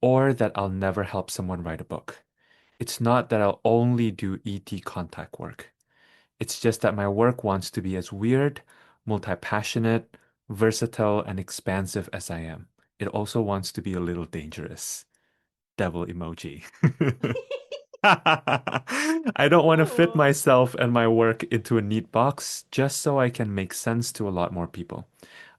or that I'll never help someone write a book. It's not that I'll only do ET contact work. It's just that my work wants to be as weird, multi-passionate, versatile, and expansive as I am. It also wants to be a little dangerous. Devil emoji. I don't want to fit Oh. myself and my work into a neat box just so I can make sense to a lot more people.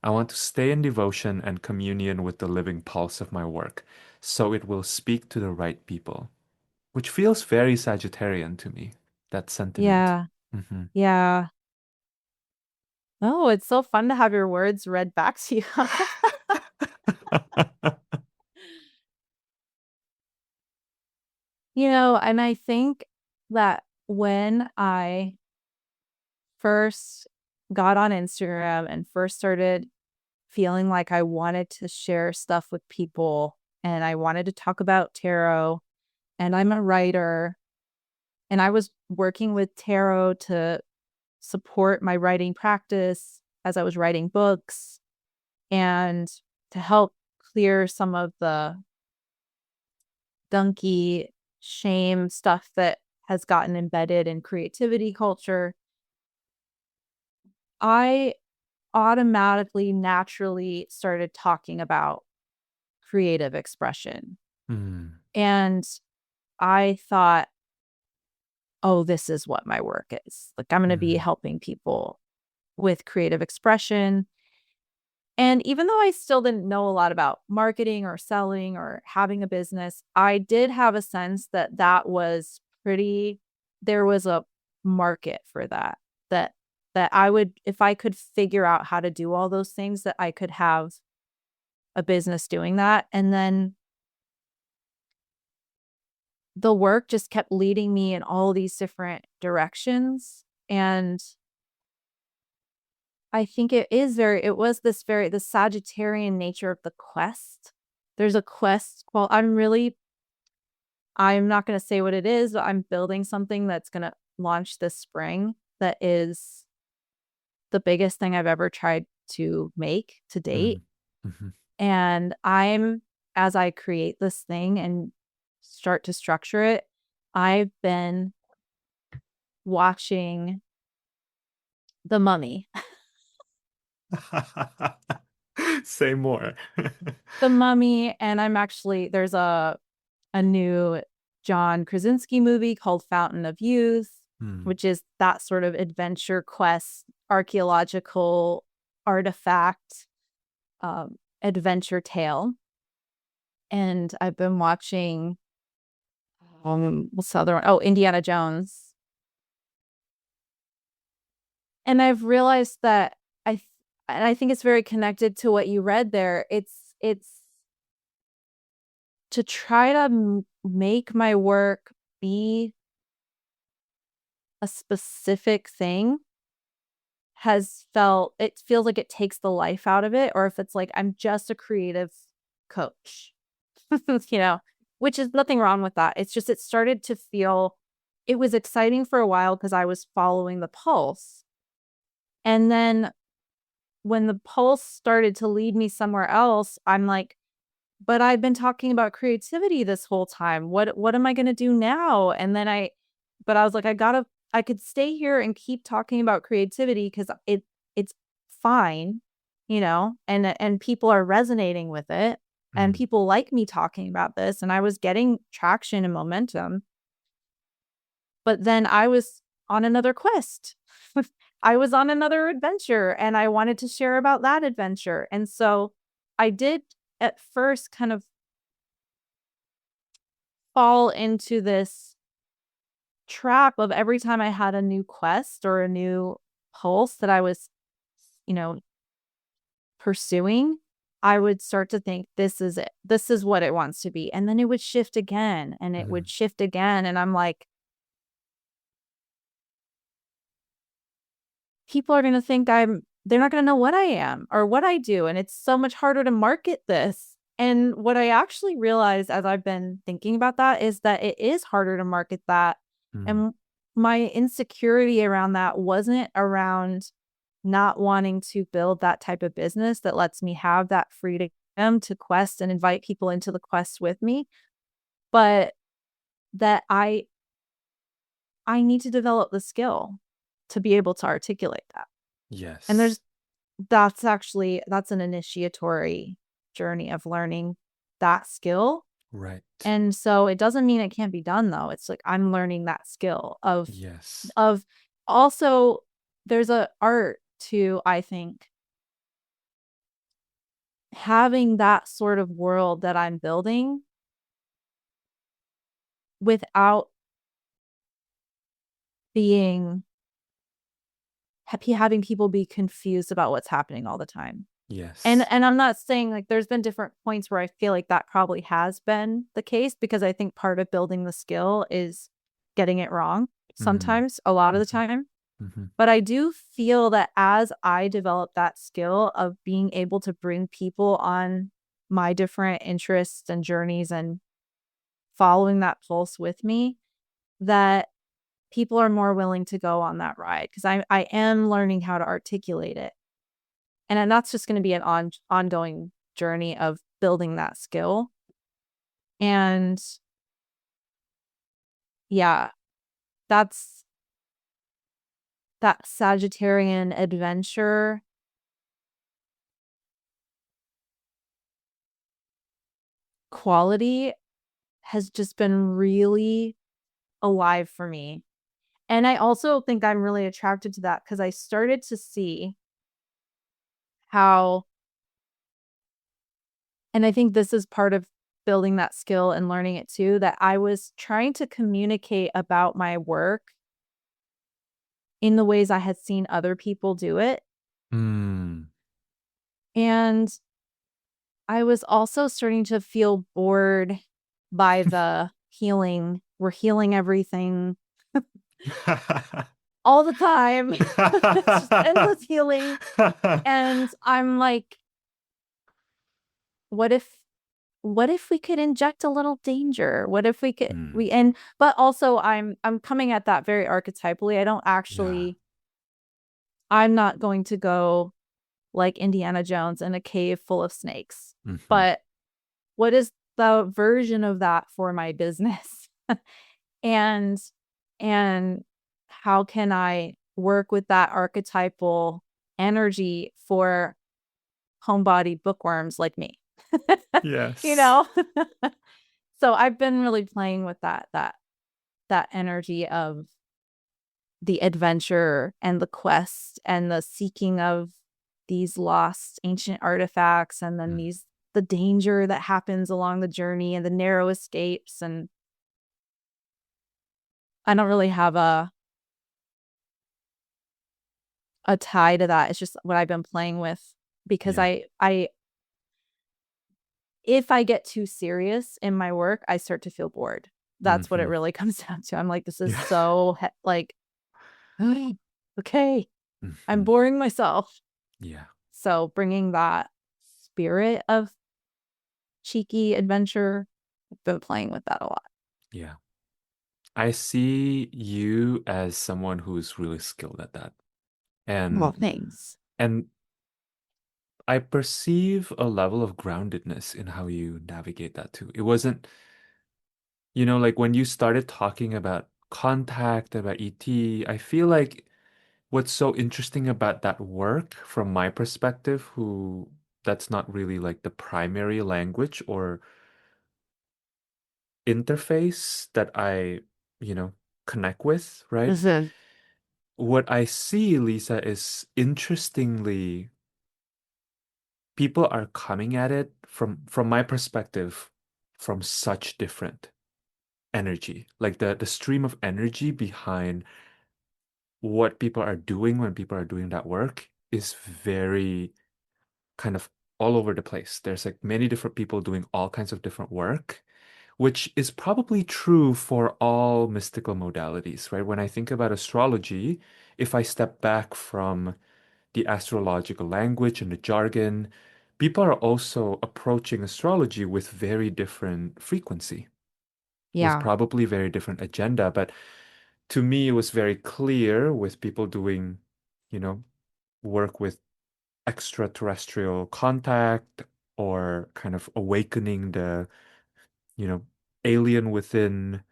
I want to stay in devotion and communion with the living pulse of my work so it will speak to the right people, which feels very Sagittarian to me, that sentiment. Yeah. Hmm. Yeah. Oh, it's so fun to have your words read back to you. And I think that when I first got on Instagram and first started feeling like I wanted to share stuff with people and I wanted to talk about tarot, and I'm a writer, and I was working with tarot to support my writing practice as I was writing books and to help clear some of the gunky shame stuff that has gotten embedded in creativity culture. I automatically, naturally started talking about creative expression. Mm, And I thought, oh, this is what my work is. Like, I'm going to be mm, helping people with creative expression. And even though I still didn't know a lot about marketing or selling or having a business, I did have a sense that there was a market for that, that, that I would, if I could figure out how to do all those things, that I could have a business doing that. And then the work just kept leading me in all these different directions. And I think it was the Sagittarian nature of the quest. There's a quest. Well, I'm not going to say what it is, but I'm building something that's going to launch this spring that is the biggest thing I've ever tried to make to date. mm, mhm. And as I create this thing and start to structure it, I've been watching The Mummy. Say more. The Mummy, and there's a new John Krasinski movie called Fountain of Youth, Hmm. which is that sort of adventure quest, archaeological artifact, adventure tale. And I've been watching what's the other one? Oh, Indiana Jones. And I've realized that and I think it's very connected to what you read there. It's to try to make my work be a specific thing it feels like it takes the life out of it, or if it's like I'm just a creative coach, you know, which is nothing wrong with that. It's just it started to feel it was exciting for a while because I was following the pulse. And then when the pulse started to lead me somewhere else, I'm like, but I've been talking about creativity this whole time. What am I going to do now? And then I was like, I could stay here and keep talking about creativity because it's fine, you know, and people are resonating with it and Mm. people like me talking about this, and I was getting traction and momentum. But then I was on another quest. I was on another adventure and I wanted to share about that adventure. And so I did at first kind of fall into this trap of every time I had a new quest or a new pulse that I was, you know, pursuing, I would start to think, this is it. This is what it wants to be. And then it would shift again and it would shift again. And I'm like, people are going to think they're not going to know what I am or what I do. And it's so much harder to market this. And what I actually realized as I've been thinking about that is that it is harder to market that. And my insecurity around that wasn't around not wanting to build that type of business that lets me have that freedom to quest and invite people into the quest with me, but that I need to develop the skill to be able to articulate that. And Yes. that's an initiatory journey of learning that skill. Right. And so it doesn't mean it can't be done though. It's like I'm learning that skill Yes. of also there's a art to, I think, having that sort of world that I'm building without being having people be confused about what's happening all the time. Yes. And I'm not saying like there's been different points where I feel like that probably has been the case, because I think part of building the skill is getting it wrong sometimes, a lot of the time. But I do feel that as I develop that skill of being able to bring people on my different interests and journeys and following that pulse with me, that people are more willing to go on that ride because I am learning how to articulate it. And that's just going to be an ongoing journey of building that skill. And yeah, that's that Sagittarian adventure quality has just been really alive for me. And I also think I'm really attracted to that because I started to see how, and I think this is part of building that skill and learning it too, that I was trying to communicate about my work in the ways I had seen other people do it. And I was also starting to feel bored by the healing. We're healing everything all the time. It's just endless healing. And I'm like, what if we could inject a little danger? What if we could but also I'm coming at that very archetypally. I don't actually I'm not going to go like Indiana Jones in a cave full of snakes. But what is the version of that for my business? and and how can I work with that archetypal energy for homebody bookworms like me? Yes. You know? So I've been really playing with that energy of the adventure and the quest and the seeking of these lost ancient artifacts, and then the danger that happens along the journey and the narrow escapes. And I don't really have a tie to that. It's just what I've been playing with because if I get too serious in my work, I start to feel bored. That's what it Mm-hmm. really comes down to. I'm like, this is Yeah. so like, okay, I'm Mm-hmm. boring myself. Yeah. So bringing that spirit of cheeky adventure, I've been playing with that a lot. Yeah. I see you as someone who's really skilled at that. Well, And thanks. and I perceive a level of groundedness in how you navigate that too. It wasn't, like when you started talking about contact, about ET, I feel like what's so interesting about that work from my perspective, who that's not really like the primary language or interface that I, you know, connect with, right? Mhm. What I see, Lisa, is interestingly, people are coming at it from my perspective from such different energy. Like the stream of energy behind what people are doing when people are doing that work is very kind of all over the place. There's like many different people doing all kinds of different work, which is probably true for all mystical modalities, right? When I think about astrology, if I step back from the astrological language and the jargon, people are also approaching astrology with very different frequency, with Yeah. probably very different agenda. But to me, it was very clear with people doing, you know, work with extraterrestrial contact or kind of awakening the, alien within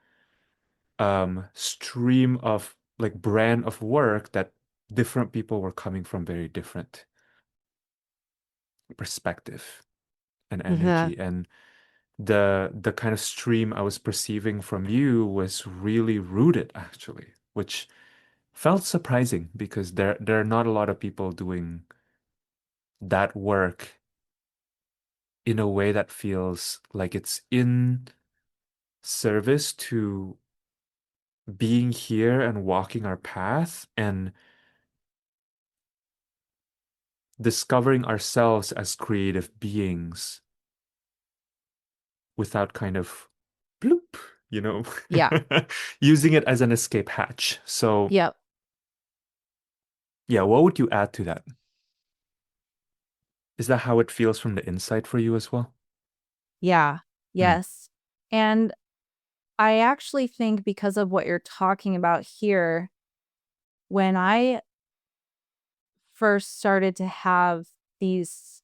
stream of like brand of work that different people were coming from very different perspective and Mhm. energy. And the kind of stream I was perceiving from you was really rooted actually, which felt surprising because there are not a lot of people doing that work in a way that feels like it's in service to being here and walking our path and discovering ourselves as creative beings without kind of bloop, you know, Yeah. using it as an escape hatch. So, Yep. yeah, what would you add to that? Is that how it feels from the inside for you as well? Yeah. Mm, Yes. And I actually think because of what you're talking about here, when I first started to have these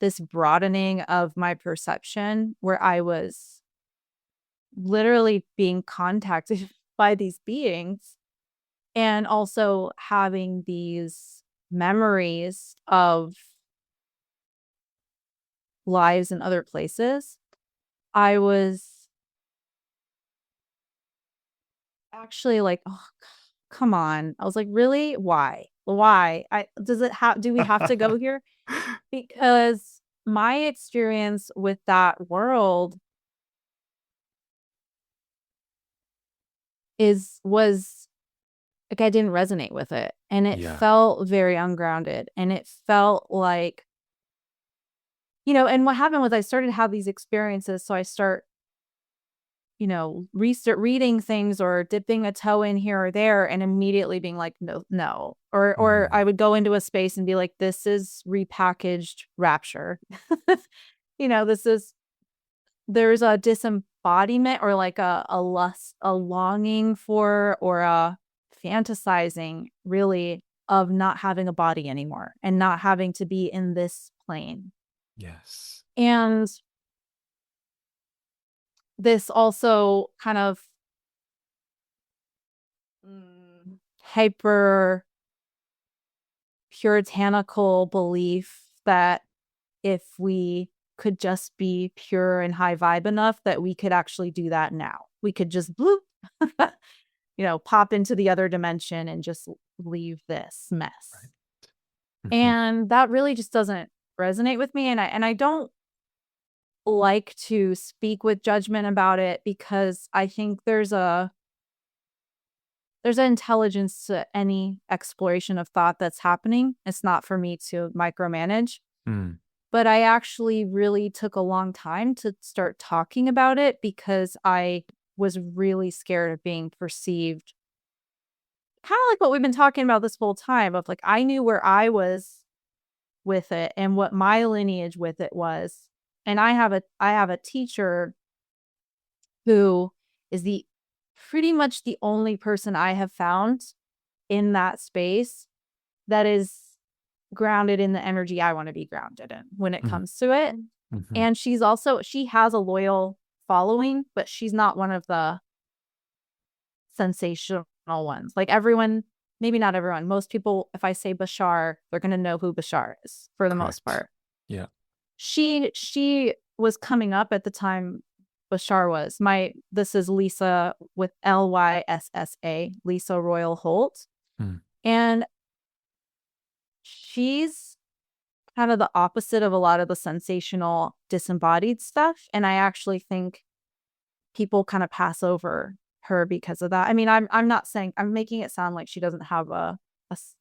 this broadening of my perception where I was literally being contacted by these beings and also having these memories of lives in other places, I was actually like, "Oh, come on." I was like, "Really? Why? Why? I does it have do we have to go here?" Because my experience with that world was like I didn't resonate with it, and it yeah. felt very ungrounded, and it felt like, and what happened was I started to have these experiences, so I start, restart reading things or dipping a toe in here or there and immediately being like, no, no. Or Mm, I would go into a space and be like, this is repackaged rapture. This is there's a disembodiment or like a lust, a longing for or a fantasizing really of not having a body anymore and not having to be in this plane. yes. And this also kind of hyper puritanical belief that if we could just be pure and high vibe enough that we could actually do that now. We could just bloop, pop into the other dimension and just leave this mess. Right. Hmm. And that really just doesn't resonate with me. And I don't like to speak with judgment about it because I think there's an intelligence to any exploration of thought that's happening. It's not for me to micromanage. Mm, but I actually really took a long time to start talking about it because I was really scared of being perceived. Kind of like what we've been talking about this whole time of like, I knew where I was with it and what my lineage with it was. And I have a teacher who is the pretty much the only person I have found in that space that is grounded in the energy I want to be grounded in when it Mm, comes to it. mhm. And she has a loyal following, but she's not one of the sensational ones. Like everyone, maybe not everyone, most people, if I say Bashar, they're going to know who Bashar is for the most Correct. part. Yeah. She was coming up at the time Bashar was. This is Lisa with Lyssa, Lisa Royal Holt. Mm, And she's kind of the opposite of a lot of the sensational disembodied stuff. And I actually think people kind of pass over her because of that. I mean, I'm not saying, I'm making it sound like she doesn't have a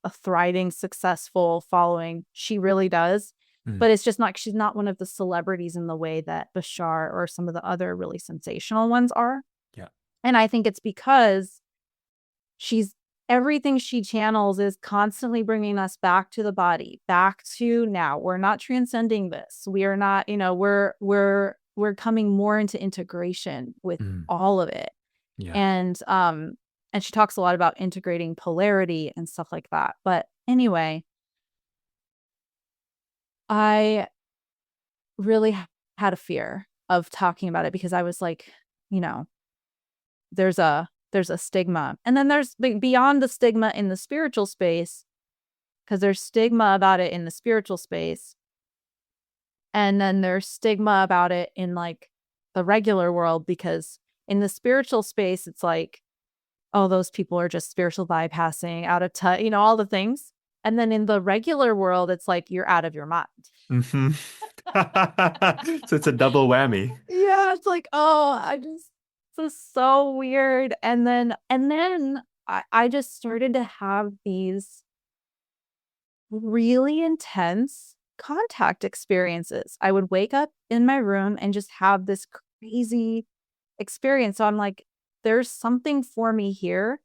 thriving, successful following. She really does. mm. But it's just not, she's not one of the celebrities in the way that Bashar or some of the other really sensational ones are. Yeah. And I think it's because she's everything she channels is constantly bringing us back to the body, back to now. We're not transcending this. We are not, we're coming more into integration with Mm, all of it. yeah. And she talks a lot about integrating polarity and stuff like that. But anyway, I really had a fear of talking about it because I was like, you know, there's a stigma. And then there's beyond the stigma in the spiritual space, because there's stigma about it in the spiritual space. And then there's stigma about it in like the regular world, because in the spiritual space, it's like, oh, those people are just spiritual bypassing, out of touch, all the things. And then in the regular world, it's like you're out of your mind. Hmm. So it's a double whammy. Yeah, it's like, oh, this is so weird. And then I just started to have these really intense contact experiences. I would wake up in my room and just have this crazy experience. So I'm like, there's something for me here.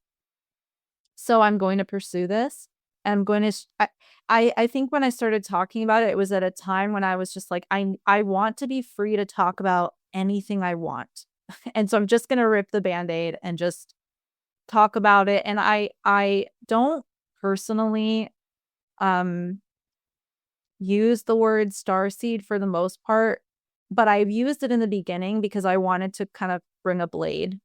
So I'm going to pursue this. I'm going to, I think when I started talking about it, it was at a time when I was just like, I want to be free to talk about anything I want. And so I'm just going to rip the Band-Aid and just talk about it. And I don't personally, um, use the word starseed for the most part, but I've used it in the beginning because I wanted to kind of bring a blade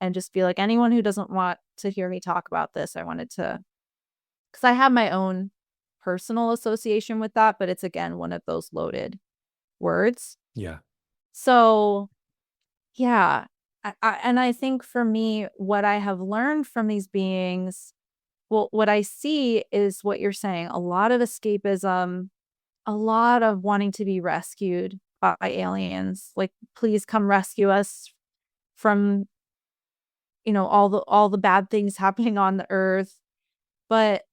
and just be like, anyone who doesn't want to hear me talk about this, I wanted to, because I have my own personal association with that, but it's again one of those loaded words. Yeah. So yeah, and I think for me, what I have learned from these beings, well, what I see is what you're saying, a lot of escapism, a lot of wanting to be rescued by aliens. Like, please come rescue us from, all the bad things happening on the earth. But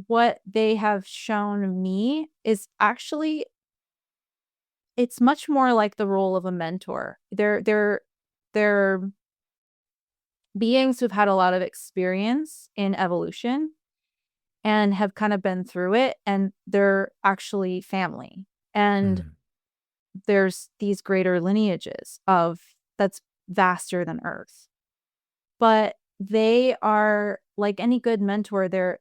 what they have shown me is actually it's much more like the role of a mentor. They're beings who've had a lot of experience in evolution and have kind of been through it, and they're actually family. And Mm, there's these greater lineages of that's vaster than Earth. But they are like any good mentor, they're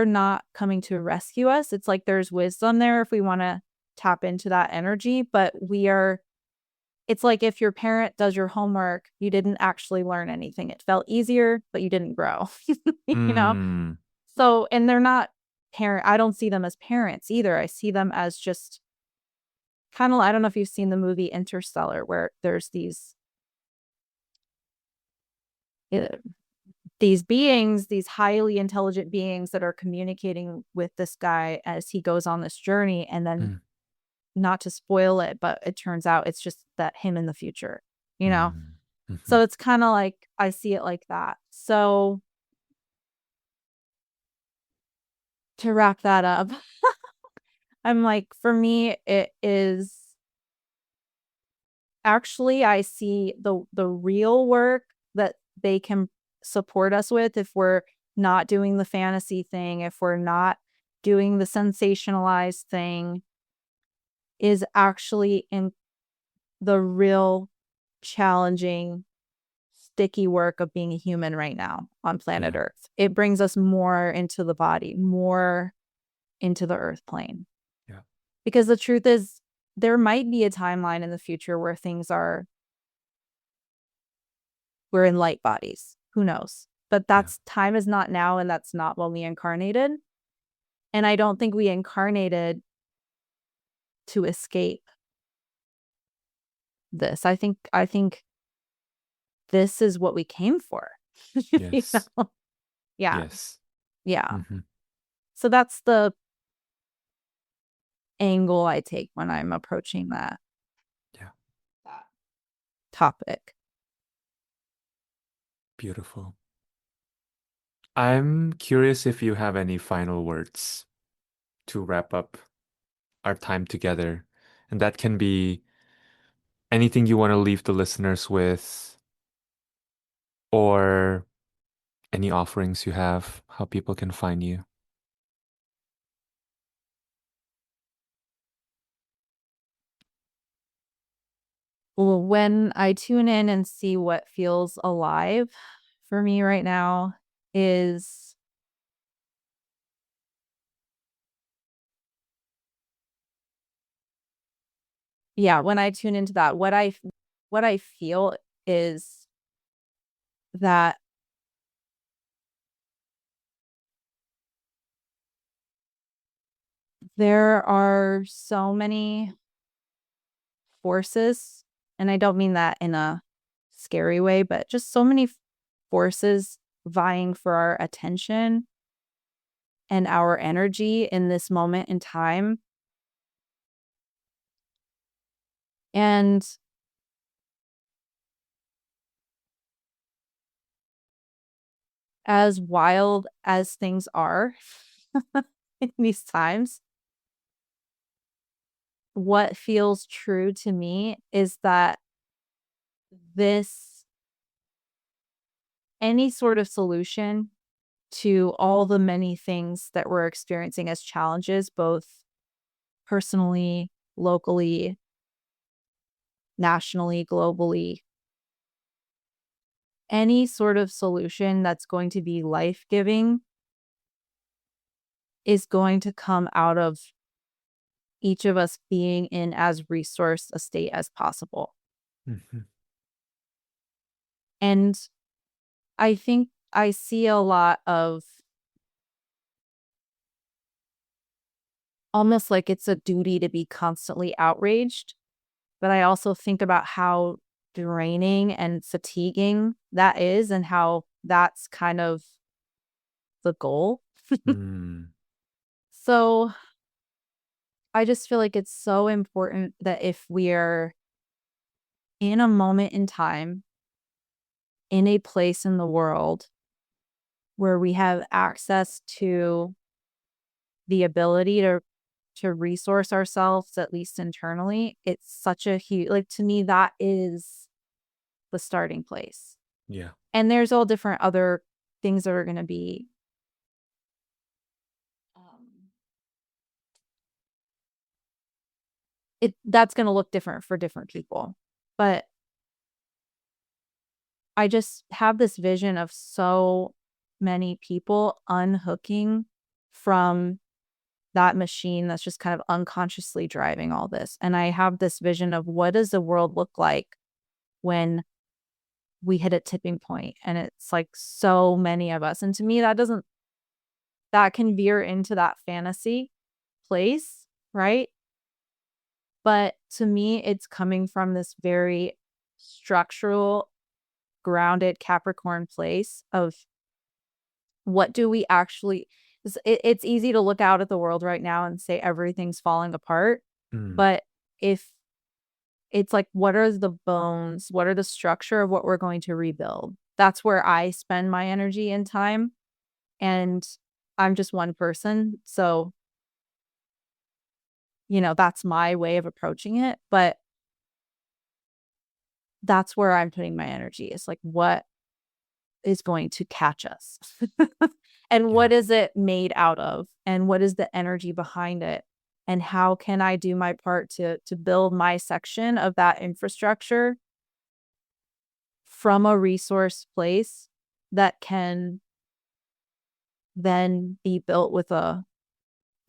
not coming to rescue us. It's like there's wisdom there if we want to tap into that energy, but it's like if your parent does your homework, you didn't actually learn anything. It felt easier, but you didn't grow. you know? mm, So, and they're not I don't see them as parents either. I see them as just kind of, I don't know if you've seen the movie Interstellar, where there's uh, these beings, these highly intelligent beings that are communicating with this guy as he goes on this journey. And then, mm, not to spoil it, but it turns out it's just that him in the future, you know? mm, mhm. So it's kind of like, I see it like that. So to wrap that up, I'm like, for me, it is actually, I see the real work that they can support us with if we're not doing the fantasy thing, if we're not doing the sensationalized thing, is actually in the real challenging, sticky work of being a human right now on planet Yeah. Earth. It brings us more into the body, more into the earth plane. Yeah. Because the truth is, there might be a timeline in the future where we're in light bodies. Who knows? But Yeah. that's time is not now, and that's not when we incarnated. And I don't think we incarnated to escape this. I think this is what we came for. You Yes. know? Yeah. Yes. Yeah. Hmm. So that's the angle I take when I'm approaching Yeah. that topic. Beautiful. I'm curious if you have any final words to wrap up our time together. And that can be anything you want to leave the listeners with, or any offerings you have, how people can find you. Well, when I tune in and see what feels alive for me right now is, yeah, when I tune into that, what I feel is that there are so many forces, and I don't mean that in a scary way, but just so many forces vying for our attention and our energy in this moment in time. And as wild as things are in these times, what feels true to me is that this any sort of solution to all the many things that we're experiencing as challenges, both personally, locally, nationally, globally, any sort of solution that's going to be life giving is going to come out of each of us being in as resource a state as possible. Hmm. And I think I see a lot of almost like it's a duty to be constantly outraged. But I also think about how draining and fatiguing that is and how that's kind of the goal. Mm. So I just feel like it's so important that if we're in a moment in time, in a place in the world where we have access to the ability to resource ourselves, at least internally, it's such a huge, like, to me, that is the starting place. Yeah. And there's all different other things that are going to be, um, that's going to look different for different people. But I just have this vision of so many people unhooking from that machine that's just kind of unconsciously driving all this. And I have this vision of what does the world look like when we hit a tipping point, and it's like so many of us. And to me, that can veer into that fantasy place, right? But to me, it's coming from this very structural, grounded Capricorn place of what do we actually, it's easy to look out at the world right now and say everything's falling apart. Mm. But if it's like, what are the bones? What are the structure of what we're going to rebuild? That's where I spend my energy and time. And I'm just one person. So that's my way of approaching it. But that's where I'm putting my energy, is like, what is going to catch us? And what Yeah. is it made out of? And what is the energy behind it? And how can I do my part to build my section of that infrastructure from a resource place that can then be built with the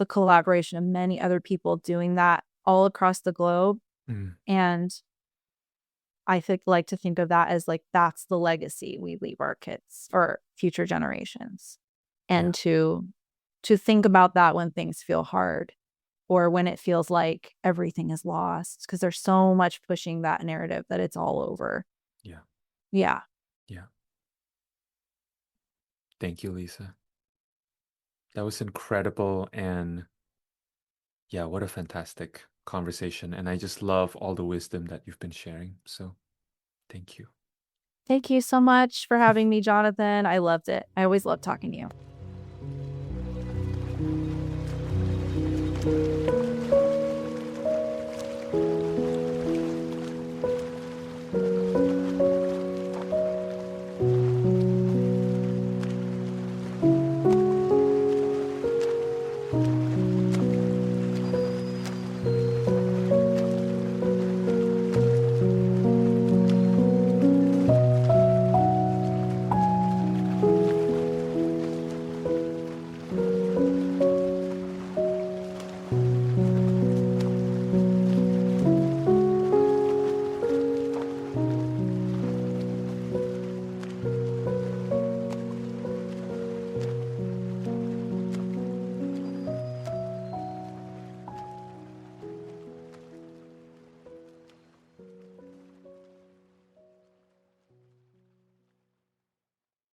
collaboration of many other people doing that all across the globe. Mm. And like to think of that as like, that's the legacy we leave our kids or future generations. And Yeah. to think about that when things feel hard, or when it feels like everything is lost, because there's so much pushing that narrative that it's all over. Yeah. Yeah. Yeah. Thank you, Lisa. That was incredible. And yeah, what a fantastic conversation. And I just love all the wisdom that you've been sharing. So thank you. Thank you so much for having me, Jonathan. I loved it. I always love talking to you.